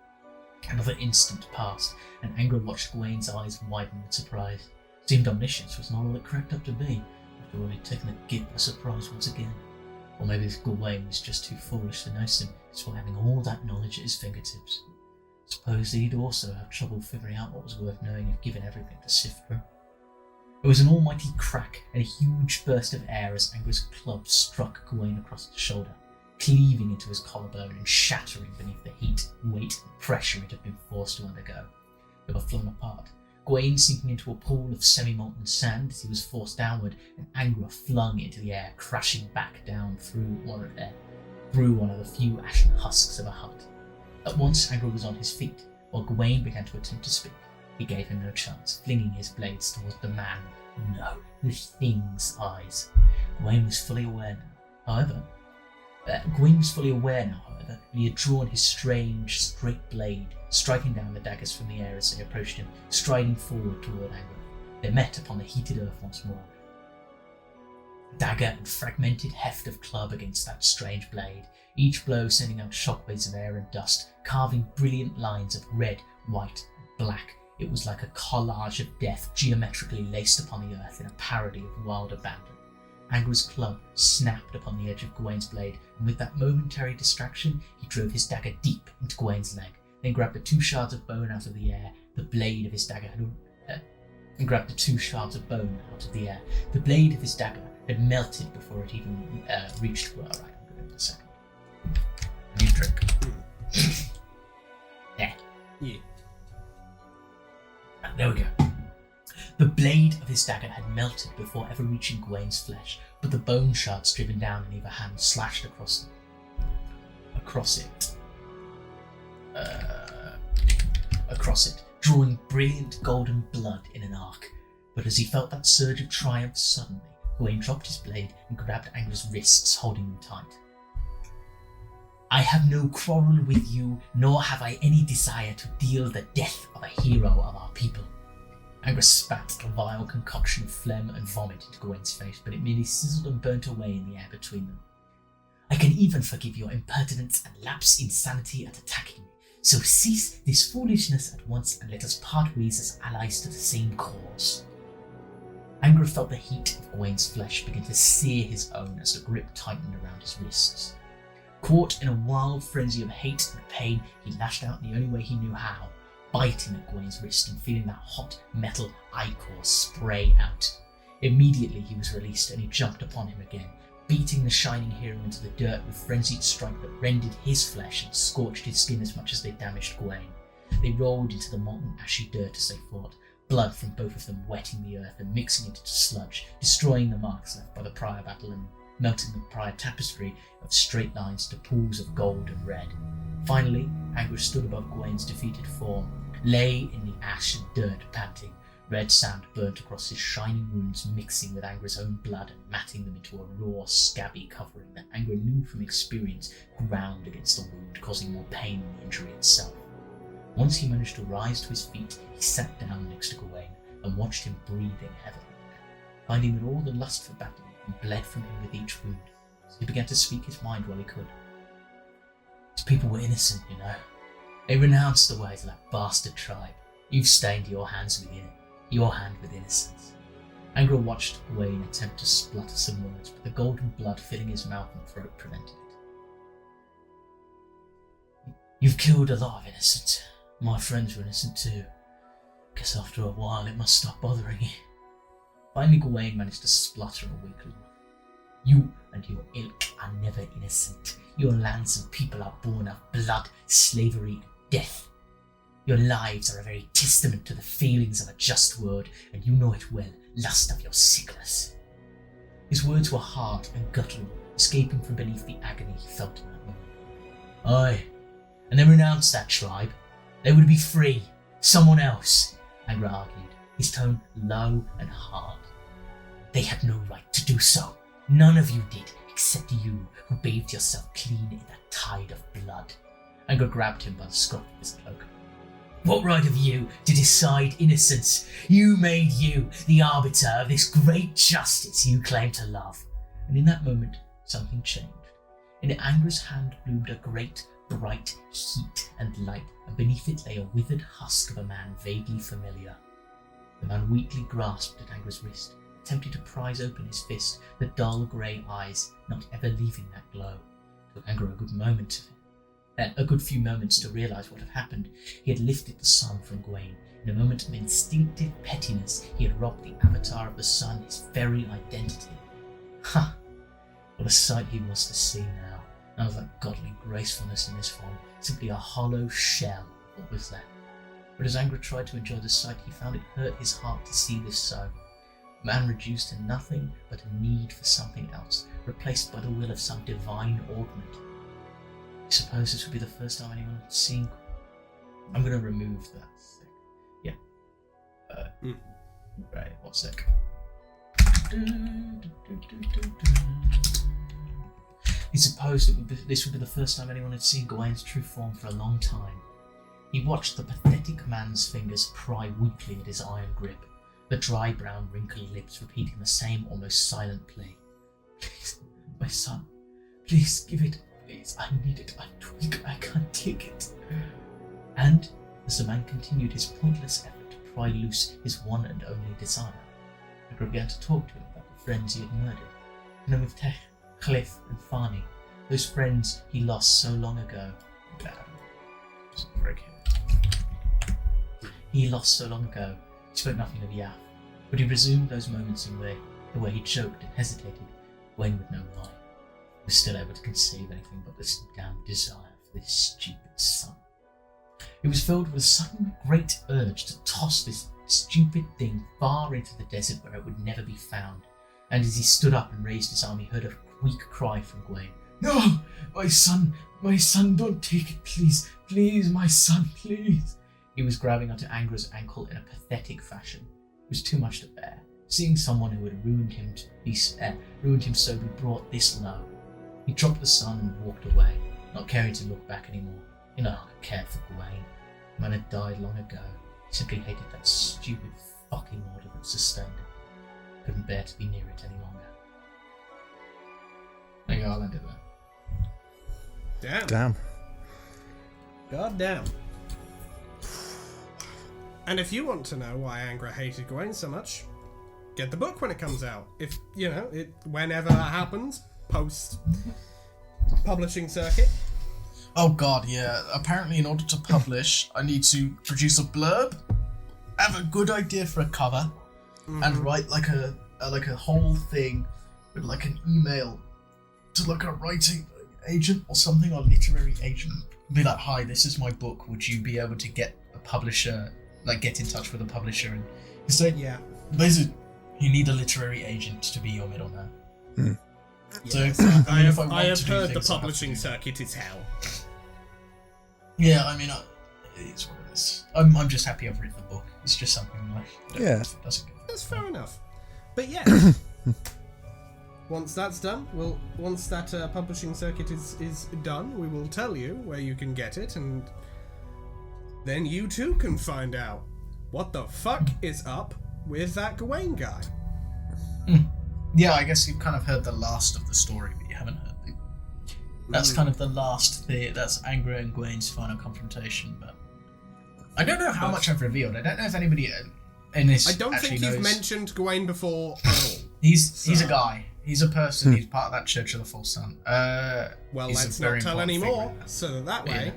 Another instant passed, and Anger watched Gawain's eyes widen with surprise. Seemed omniscience was not all it cracked up to be, after all he'd taken the git by surprise once again. Or maybe this Gawain was just too foolish to notice him, despite having all that knowledge at his fingertips. Suppose he'd also have trouble figuring out what was worth knowing if given everything to sift through. There was an almighty crack and a huge burst of air as Anger's club struck Gawain across the shoulder, cleaving into his collarbone and shattering beneath the heat, weight, and pressure it had been forced to undergo. They were flung apart, Gawain sinking into a pool of semi-molten sand as he was forced downward, and Angra flung into the air, crashing back down through one of the few ashen husks of a hut. At once Angra was on his feet, while Gawain began to attempt to speak. He gave him no chance, flinging his blades towards the man, the thing's eyes. Gawain was fully aware now, however, and he had drawn his strange, straight blade, striking down the daggers from the air as they approached him, striding forward toward Angra. They met upon the heated earth once more. Dagger and fragmented heft of club against that strange blade, each blow sending out shockwaves of air and dust, carving brilliant lines of red, white, and black. It was like a collage of death geometrically laced upon the earth in a parody of wild abandon. Angra's club snapped upon the edge of Gawain's blade, and with that momentary distraction, he drove his dagger deep into Gawain's leg, then grabbed the 2 shards of bone out of the air. The blade of his dagger had melted before it even reached. Well, alright, I'm going to a second. New trick. There. Yeah. There we go. The blade of his dagger had melted before ever reaching Gawain's flesh, but the bone shards driven down in either hand slashed across it, drawing brilliant golden blood in an arc. But as he felt that surge of triumph suddenly, Gawain dropped his blade and grabbed Angra's wrists, holding them tight. I have no quarrel with you, nor have I any desire to deal the death of a hero of our people. Angra spat a vile concoction of phlegm and vomit into Gawain's face, but it merely sizzled and burnt away in the air between them. I can even forgive your impertinence and lapse in sanity at attacking me, so cease this foolishness at once and let us part ways as allies to the same cause. Angra felt the heat of Gawain's flesh begin to sear his own as the grip tightened around his wrists. Caught in a wild frenzy of hate and pain, he lashed out in the only way he knew how, biting at Gawain's wrist and feeling that hot metal ichor spray out. Immediately he was released and he jumped upon him again, beating the shining hero into the dirt with frenzied strike that rended his flesh and scorched his skin as much as they damaged Gawain. They rolled into the molten ashy dirt as they fought, blood from both of them wetting the earth and mixing it into sludge, destroying the marks left by the prior battle and melting the prior tapestry of straight lines to pools of gold and red. Finally, Angra stood above Gawain's defeated form, lay in the ash and dirt panting. Red sand burnt across his shining wounds, mixing with Angra's own blood and matting them into a raw, scabby covering that Angra knew from experience ground against the wound, causing more pain than the injury itself. Once he managed to rise to his feet, he sat down next to Gawain and watched him breathing heavily, finding that all the lust for battle bled from him with each wound. So he began to speak his mind while he could. His people were innocent, you know. They renounced the ways of that bastard tribe. You've stained your hand with innocence. Angra watched Gawain attempt to splutter some words, but the golden blood filling his mouth and throat prevented it. You've killed a lot of innocents. My friends were innocent too. Guess after a while it must stop bothering you. Finally Gawain managed to splutter a weak laugh. You and your ilk are never innocent. Your lands and people are born of blood, slavery, and death. Your lives are a very testament to the feelings of a just world, and you know it well, lust of your sickness. His words were hard and guttural, escaping from beneath the agony he felt in that moment. Aye, and they renounced that tribe. They would be free. Someone else, Angra argued, his tone low and hard. They had no right to do so. None of you did, except you, who bathed yourself clean in that tide of blood. Angra grabbed him by the scruff of his cloak. What right have you to decide innocence? You made you the arbiter of this great justice you claim to love. And in that moment, something changed. In Angra's hand bloomed a great, bright heat and light, and beneath it lay a withered husk of a man vaguely familiar. The man weakly grasped at Angra's wrist, attempting to prise open his fist, the dull grey eyes not ever leaving that glow. It took Angra a good few moments to realise what had happened. He had lifted the sun from Gawain. In a moment of instinctive pettiness, he had robbed the avatar of the sun his very identity. Ha! What a sight he was to see now. None of that godly gracefulness in his form, simply a hollow shell of what was there. But as Angra tried to enjoy the sight, he found it hurt his heart to see this so. A man reduced to nothing but a need for something else, replaced by the will of some divine augment. I suppose this would be the first time anyone had seen... I'm going to remove that sec. Yeah. Right, what sec? He supposed this would be the first time anyone had seen Gawain's true form for a long time. He watched the pathetic man's fingers pry weakly at his iron grip, the dry brown wrinkled lips repeating the same almost silent plea. Please, my son, please give it, please, I need it, I'm too weak, I can't take it. And, as the man continued his pointless effort to pry loose his one and only desire, Angra began to talk to him about the friends he had murdered, and then with Cliff and Farney, those friends he lost so long ago. He lost so long ago, he spoke nothing of Yaf, but he resumed those moments in the way he choked and hesitated, when with no why. He was still able to conceive anything but this damn desire for this stupid son. It was filled with a sudden great urge to toss this stupid thing far into the desert where it would never be found, and as he stood up and raised his arm, he heard a weak cry from Gawain. No! My son, don't take it, please, please, my son, please. He was grabbing onto Angra's ankle in a pathetic fashion. It was too much to bear, seeing someone who had ruined him so be brought this low. He dropped the son and walked away, not caring to look back anymore. He no longer cared for Gawain. The man had died long ago. He simply hated that stupid fucking order that sustained him. Couldn't bear to be near it any longer. There you go, I'll end it there. Damn. God damn. And if you want to know why Angra hated Gawain so much, get the book when it comes out. If, whenever that happens, post publishing circuit. Oh god, yeah. Apparently in order to publish, I need to produce a blurb, have a good idea for a cover, and write like a whole thing with like an email to like a writing agent or something, or literary agent. Be like, hi, this is my book. Would you be able to get a publisher, like get in touch with a publisher? And he's like, yeah, basically, you need a literary agent to be your middleman. Yes. So I have to do heard the things, I have publishing to do circuit is hell. Yeah, I mean, it is what it is. I'm just happy I've written the book. It's just something like, Yeah. if it doesn't go. That's fair enough. But yeah, once that's done, once that publishing circuit is done, we will tell you where you can get it, and then you too can find out what the fuck is up with that Gawain guy. Yeah, I guess you've kind of heard the last of the story, but you haven't heard the... That's kind of the last thing. That's Angra and Gawain's final confrontation, but... I don't know how much I've revealed. I don't know if anybody in this I don't think knows. you've mentioned Gawain before at all. He's a guy. He's a person. He's part of that Church of the Full Sun. Well, he's let's a very not tell any important more, figure in so that way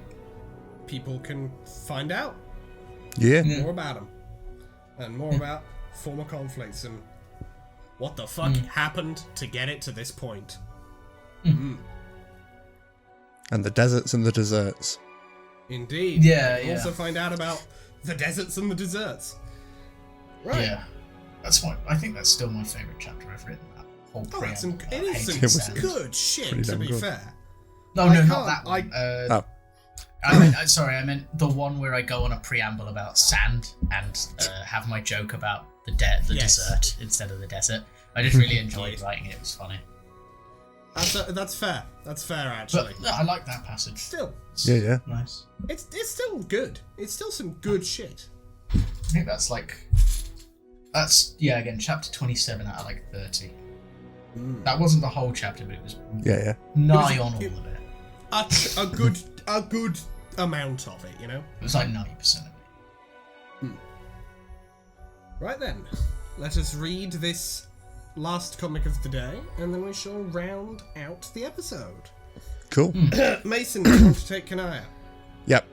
people can find out Yeah. more about him and more about former conflicts and what the fuck happened to get it to this point. And the deserts and the deserts. Indeed. Yeah, We'll also find out about the deserts and the deserts. Right. Yeah. I think that's still my favourite chapter I've written. That whole Oh, preamble. it is some It was good shit, pretty to damn be good. fair. No, I not that can't- one. I meant the one where I go on a preamble about sand and have my joke about the desert instead of the desert. I just really enjoyed writing it. It was funny. That's fair. That's fair, actually. But no, I like that passage. Still, Yeah. Nice. it's still good. It's still some good shit. I think that's again chapter 27 out of like 30. That wasn't the whole chapter, but it was Yeah. nigh It was- on all it- of it. A good amount of it, you know. It was like 90% of it. Right then, let us read this last comic of the day, and then we shall round out the episode. Cool. Mason, do you want to take Kanaya? Yep.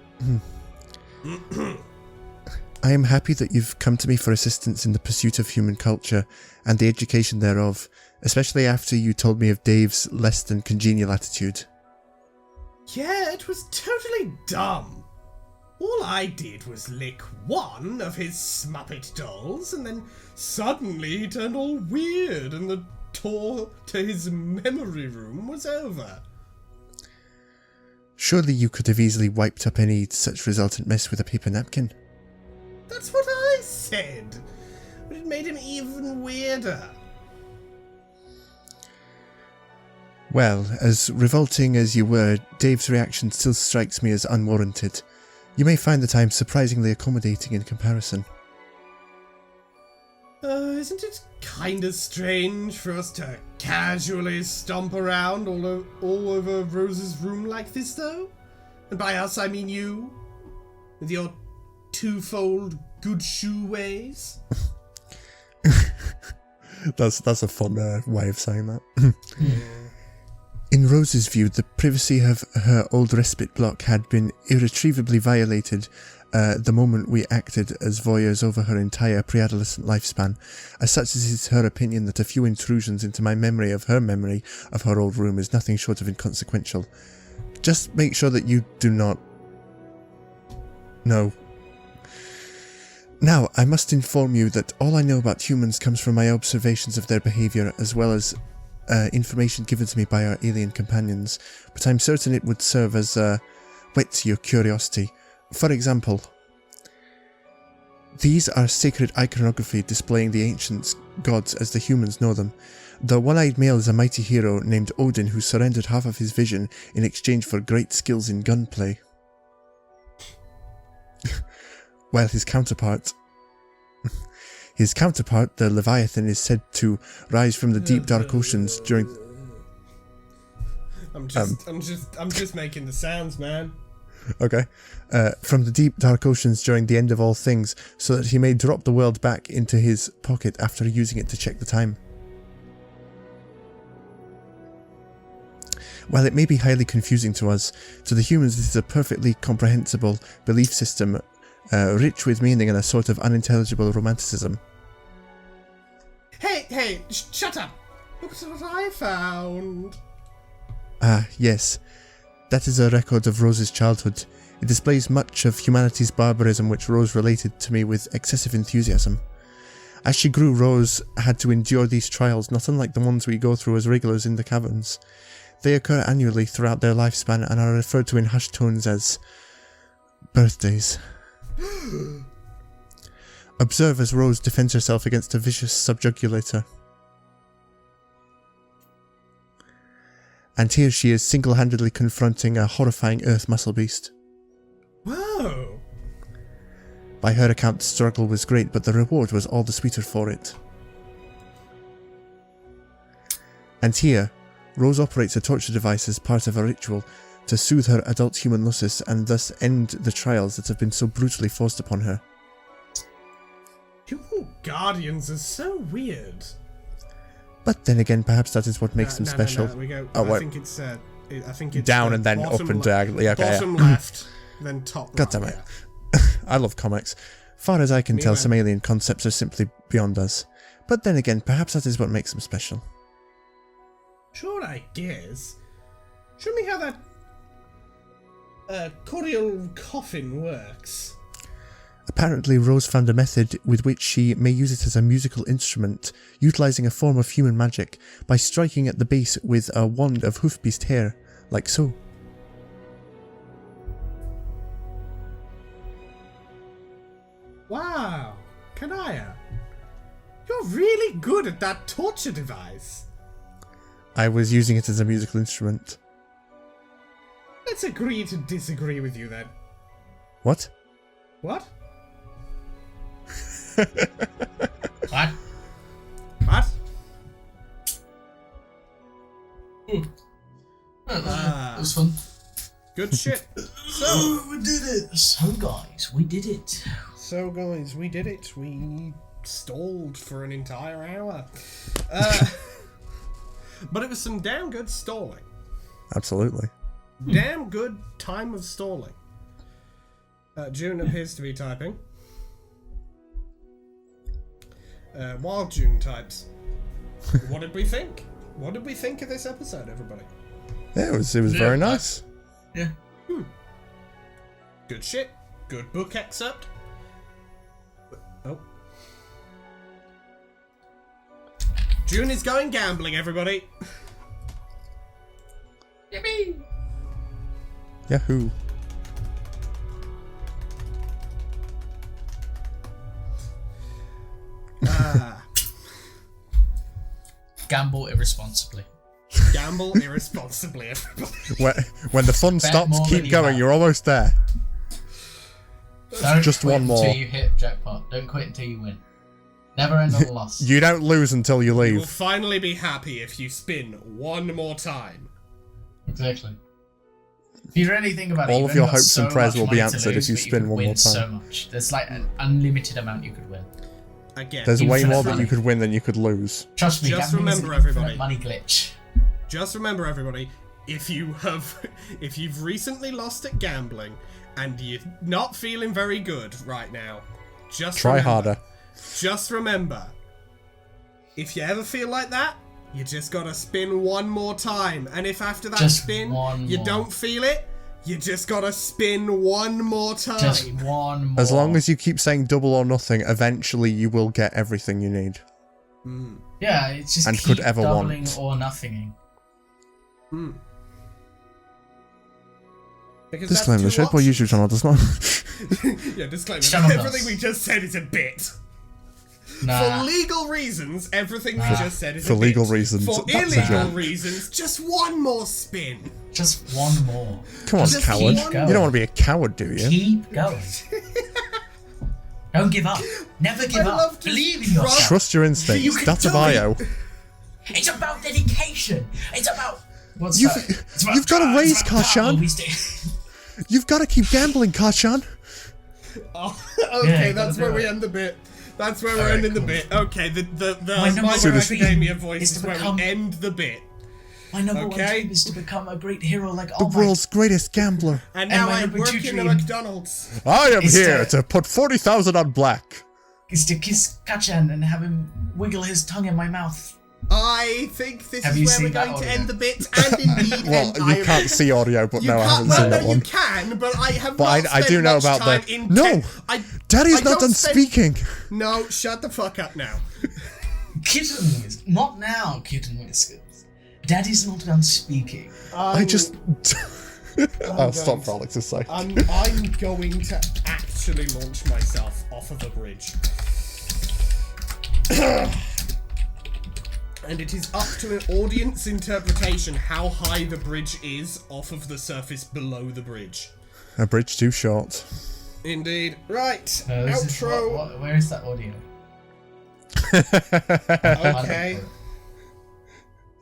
I am happy that you've come to me for assistance in the pursuit of human culture and the education thereof, especially after you told me of Dave's less than congenial attitude. Yeah, it was totally dumb. All I did was lick one of his Smuppet dolls, and then suddenly he turned all weird, and the tour to his memory room was over. Surely you could have easily wiped up any such resultant mess with a paper napkin. That's what I said, but it made him even weirder. Well, as revolting as you were, Dave's reaction still strikes me as unwarranted. You may find that I am surprisingly accommodating in comparison. Isn't it kinda strange for us to casually stomp around all over Rose's room like this, though? And by us, I mean you, with your twofold good shoe ways? That's a fun way of saying that. In Rose's view, the privacy of her old respite block had been irretrievably violated the moment we acted as voyeurs over her entire pre-adolescent lifespan. As such, it is her opinion that a few intrusions into my memory of her old room is nothing short of inconsequential. Just make sure that you do not... No. Now, I must inform you that all I know about humans comes from my observations of their behaviour, as well as information given to me by our alien companions, but I'm certain it would serve as a whet to your curiosity. For example, these are sacred iconography displaying the ancient gods as the humans know them. The one-eyed male is a mighty hero named Odin who surrendered half of his vision in exchange for great skills in gunplay. While his counterpart, the Leviathan, is said to rise from the deep dark oceans during... I'm just making the sounds, man. Okay. From the deep dark oceans during the end of all things, so that he may drop the world back into his pocket after using it to check the time. While it may be highly confusing to us, to the humans this is a perfectly comprehensible belief system, rich with meaning and a sort of unintelligible romanticism. Hey, shut up! Look at what I found! Ah, yes. That is a record of Rose's childhood. It displays much of humanity's barbarism which Rose related to me with excessive enthusiasm. As she grew, Rose had to endure these trials not unlike the ones we go through as regulars in the caverns. They occur annually throughout their lifespan and are referred to in hushed tones as birthdays. Observe as Rose defends herself against a vicious subjugulator. And here she is single-handedly confronting a horrifying earth muscle beast. Whoa! By her account, the struggle was great, but the reward was all the sweeter for it. And here, Rose operates a torture device as part of a ritual to soothe her adult human lusus and thus end the trials that have been so brutally forced upon her. You Guardians are so weird. But then again, perhaps that is what makes them special. No, we go. Oh, I think it's down and then up and diagonally. Okay, bottom left, then top. God damn it! I love comics. Far as I can tell, some alien concepts are simply beyond us. But then again, perhaps that is what makes them special. Sure, I guess. Show me how that cordial coffin works. Apparently, Rose found a method with which she may use it as a musical instrument, utilising a form of human magic by striking at the base with a wand of hoof-beast hair, like so. Wow, Kanaya, you're really good at that torture device. I was using it as a musical instrument. Let's agree to disagree with you then. What? What? What? What? That was fun. Good shit. So, We did it! So guys, we did it. guys, we did it. We stalled for an entire hour. But it was some damn good stalling. Absolutely. Damn good time of stalling. June appears to be typing. While June types. What did we think? What did we think of this episode, everybody? Yeah, it was very nice. Yeah. Good shit. good book excerpt. Oh. June is going gambling, everybody. Yippee! Yahoo. Gamble irresponsibly. Gamble irresponsibly, everybody. When the fun Bet stops, more keep than you going. have. You're almost there. Don't Just quit one more. until you hit jackpot. Don't quit until you win. Never end on a loss. You don't lose until you You will leave. finally be happy if you spin one more time. Exactly. If you really think about it, All you've of your only got hopes and so prayers much will be money to answered lose, if you but spin could one win more time. So much. There's like an unlimited amount you could win. Again, There's way more infinite that you money. could win than you could lose. Trust me, Just gambling is remember, an infinite everybody. money glitch. just remember, everybody, if you've recently lost at gambling and you're not feeling very good right now, just Try remember, harder. Just remember, if you ever feel like that, you just gotta spin one more time. And if after that Just spin one you more. don't feel it, you just gotta spin one more time. Just one more. As long as you keep saying double or nothing, eventually you will get everything you need. Yeah, it's just And keep could ever doubling want. or nothinging. Because Disclaimer, the that's two Shadeboy YouTube channel does not... options. Yeah, disclaimer. Some of Everything us. we just said is a bit. Nah. For legal reasons, everything we just said is For a legal bit. reasons, For that's a illegal joke. reasons, just one more spin. Just one more. Come on, Just coward. keep You don't want to be a coward, do you? Keep going. Don't give up. Never give I up. love to Believe in yourself. Trust your You instincts. can That's a do bio. It's about dedication. It's about what's You've- that? It's about you've gotta drive, raise, it's about Karshan. power. We stay- You've got to keep gambling, Karshan. Oh, Yeah, okay, you that's gotta where do we it. end the bit. That's where we're Alright, ending the cool. bit. Okay, the My number My one Hero dream Academia voice is is to where become- we end the bit. My number one Okay. dream is to become a great hero like The All Might. world's greatest gambler. And now my I number work two in a dream McDonald's. I am Is here to- to put 40,000 on black. Is to kiss Kachan and have him wiggle his tongue in my mouth. I think this Have is you where we're seen that going to audio? end the bit, and indeed, Well, and you can't see audio, but You no, I can't, haven't well, seen no, that you one. can, but I have But not I spent do know much about time the... in No! Daddy's I not don't done spend- speaking! No, shut the fuck up now. Kitten Whiskers. Not now, Kitten Whiskers. Daddy's not done speaking. I just... I'll stop going for Alex's sake. I'm going to actually launch myself off of a bridge. And it is up to an audience interpretation how high the bridge is off of the surface below the bridge. A bridge too short. Indeed. Right. This is Outro. where is that audio? Okay.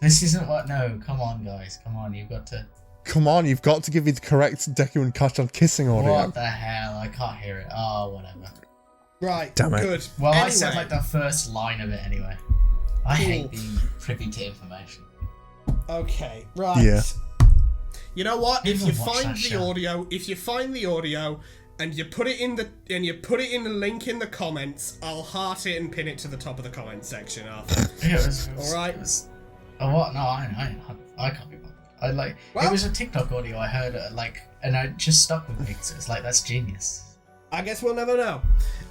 This isn't what. No, come on, guys. Come on, you've got to. Come on, you've got to give me the correct Deku and Kachan kissing audio. What the hell? I can't hear it. Oh, whatever. Right. Damn it. Good. Well, anyway, I said like the first line of it anyway. I Cool. hate being privy to information. Okay. Right. Yeah. You know what? If Never you watched find that the show. audio, and you put it in the link in the comments, I'll heart it and pin it to the top of the comment section after. Yeah, it was All right. It was, oh what? No, I can't be bothered. I like Well- it was a TikTok audio I heard and it just stuck with me. So it's like that's genius. I guess we'll never know.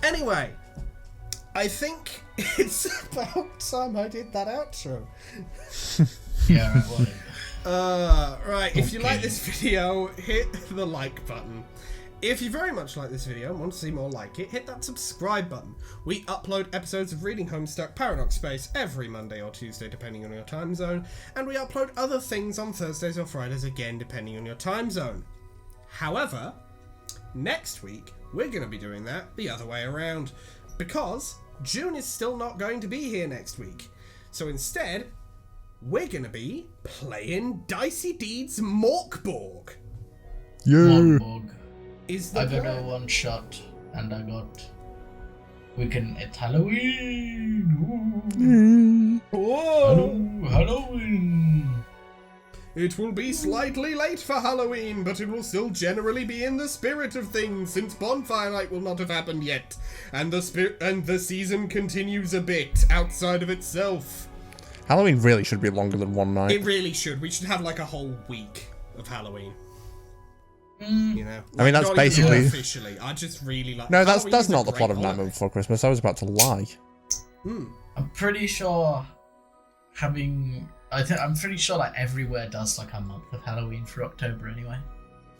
Anyway, I think it's about time I did that outro. Yeah, right. Whatever. Right, if you like Okay. this video, hit the like button. If you very much like this video and want to see more like it, hit that subscribe button. We upload episodes of Reading Homestuck Paradox Space every Monday or Tuesday depending on your time zone, and we upload other things on Thursdays or Fridays again depending on your time zone. However, next week we're going to be doing that the other way around, because June is still not going to be here next week. So instead, we're going to be playing Dicey Deeds Morkborg. Yeah. Longborg. Is the I got a plan. one shot and I got. It's Halloween. Ooh. Whoa! Halloween. It will be slightly late for Halloween, but it will still generally be in the spirit of things, since Bonfire Night will not have happened yet, and the season continues a bit outside of itself. Halloween really should be longer than one night. It really should. We should have like a whole week of Halloween. You know, I mean, that's not even basically- officially. I just really like. No, that's Halloween's a not the great plot of holiday. Nightmare Before Christmas. I was about to lie. I'm pretty sure I'm pretty sure like everywhere does like a month of Halloween for October anyway.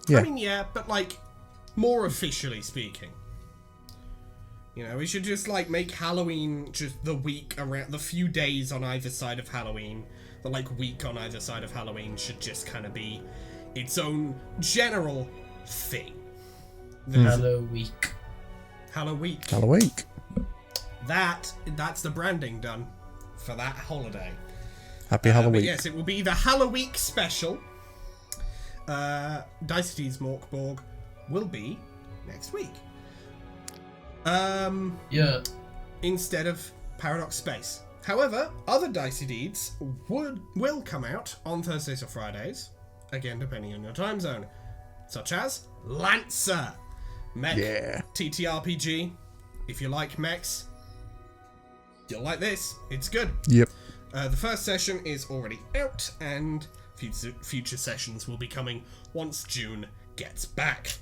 Yeah. I mean, yeah, but like more officially speaking. You know, we should just like make Halloween just the week around the few days on either side of Halloween. The like week on either side of Halloween should just kind of be its own general thing. Halloween. Halloween. Halloween. That's the branding done for that holiday. Happy But Halloween. yes, it will be the Halloween special. Dicity's Morkborg will be next week. Yeah. Instead of Paradox Space. However, other Dicey Deeds will come out on Thursdays or Fridays, again depending on your time zone, such as Lancer, Mech TTRPG. If you like mechs, you'll like this. It's good. Yep. The first session is already out, and future sessions will be coming once June gets back.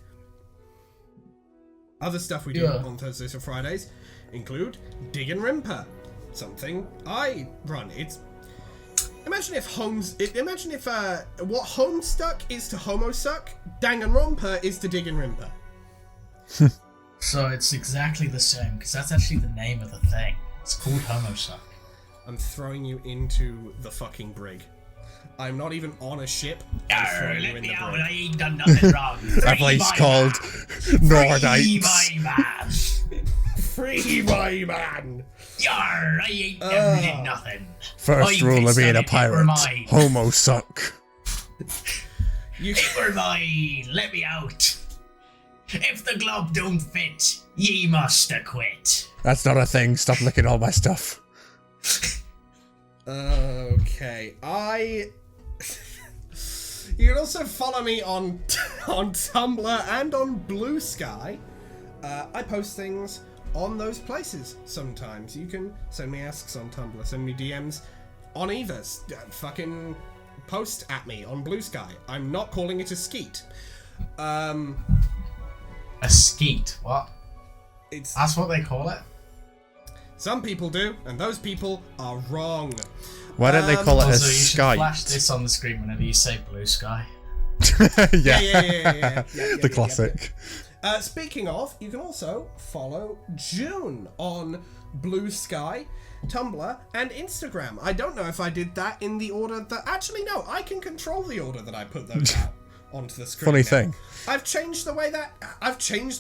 Other stuff we do on Thursdays or Fridays include Dig and Rimper, something I run. Imagine if what Homestuck is to Homosuck, Danganronpa is to Dig and Rimper. So it's exactly the same because that's actually the name of the thing. It's called Homosuck. I'm throwing you into the fucking brig. I'm not even on a ship. I'm throwing you in the brig. I ain't done nothing wrong. That place called Nordites. my man. Free my man! Yar, I ain't never did nothing. First I rule of being a decided it were pirate. mine. Homo suck. It were mine. Let me out. If the glove don't fit, ye must acquit. That's not a thing. Stop licking all my stuff. Okay, you can also follow me on Tumblr and on Blue Sky. I post things on those places sometimes. You can send me asks on Tumblr, send me DMs on either. Fucking post at me on Blue Sky. I'm not calling it a skeet. A skeet. What? It's That's what they call it? some people do, and those people are wrong. Why don't they call it a Also, you should flash Skype? this on the screen whenever you say blue sky. Yeah. The classic. Speaking of, you can also follow June on Blue Sky, Tumblr, and Instagram. I don't know if I did that in the order that... Actually, no, I can control the order that I put those out onto the screen. Funny now. thing. I've changed the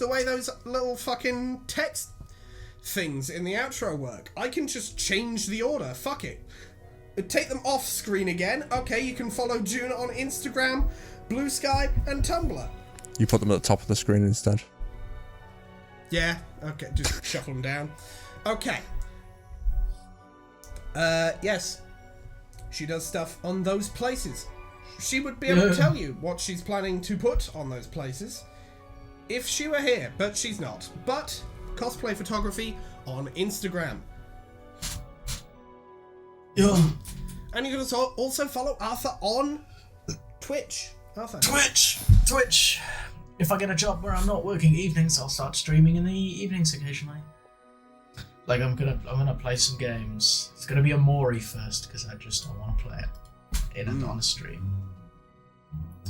way those little fucking text things in the outro work. I can just change the order. Fuck it. Take them off screen again. Okay, you can follow June on Instagram, Blue Sky, and Tumblr. You put them at the top of the screen instead. Yeah, okay, just shuffle them down. Okay. Yes. She does stuff on those places. She would be able to tell you what she's planning to put on those places if she were here, but she's not. But cosplay photography on Instagram. Yo. And you can also follow Arthur on Twitch. Arthur. Twitch. If I get a job where I'm not working evenings, I'll start streaming in the evenings occasionally. Like I'm gonna play some games. It's gonna be a Mori first because I want to play it on a stream.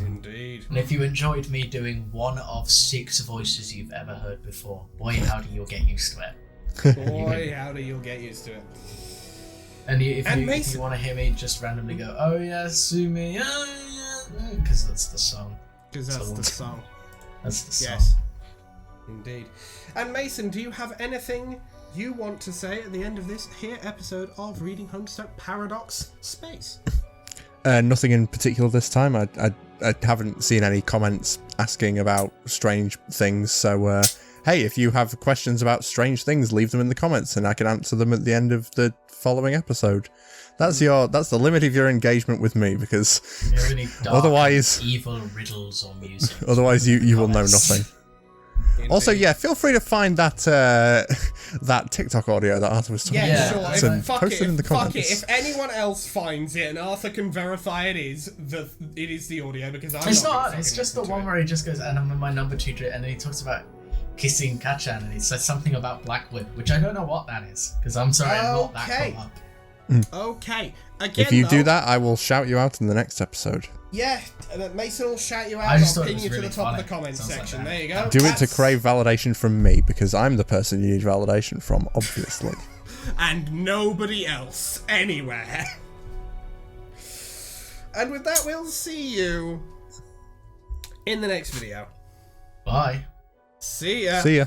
Indeed. And if you enjoyed me doing one of 6 voices you've ever heard before, boy howdy you'll get used to it. Boy, howdy, you'll get used to it. And if Mason- you want to hear me just randomly go, oh yeah, Sumi, because that's the song. Because that's the song. That's the song. Yes. Indeed. And Mason, do you have anything you want to say at the end of this here episode of Reading Homestuck Paradox Space? Nothing in particular this time. I haven't seen any comments asking about strange things, so hey, if you have questions about strange things, leave them in the comments and I can answer them at the end of the following episode. That's the limit of your engagement with me, because Really dark, otherwise evil riddles or music. otherwise you will know nothing. Also, Indeed. yeah, feel free to find that that TikTok audio that Arthur was talking Yeah, about. sure. And Fuck post it in the fuck comments. it. If anyone else finds it and Arthur can verify it is the audio, because I'm It's not. not. gonna It's fucking just the listen to one it. where he just goes, and I'm in my number 2, and then he talks about kissing Kachan, and he says something about Blackwood, which I don't know what that is, because I'm sorry, I'm not that Okay. caught up. Okay. Again, If you do though, that, I will shout you out in the next episode. yeah, Mason will shout you out. I just I'll thought it pin was you to really the top of funny. the comments Sounds like section. that. There you go. Do it to That's- crave validation from me, because I'm the person you need validation from, obviously. and nobody else anywhere. And with that, we'll see you in the next video. Bye. See ya. See ya.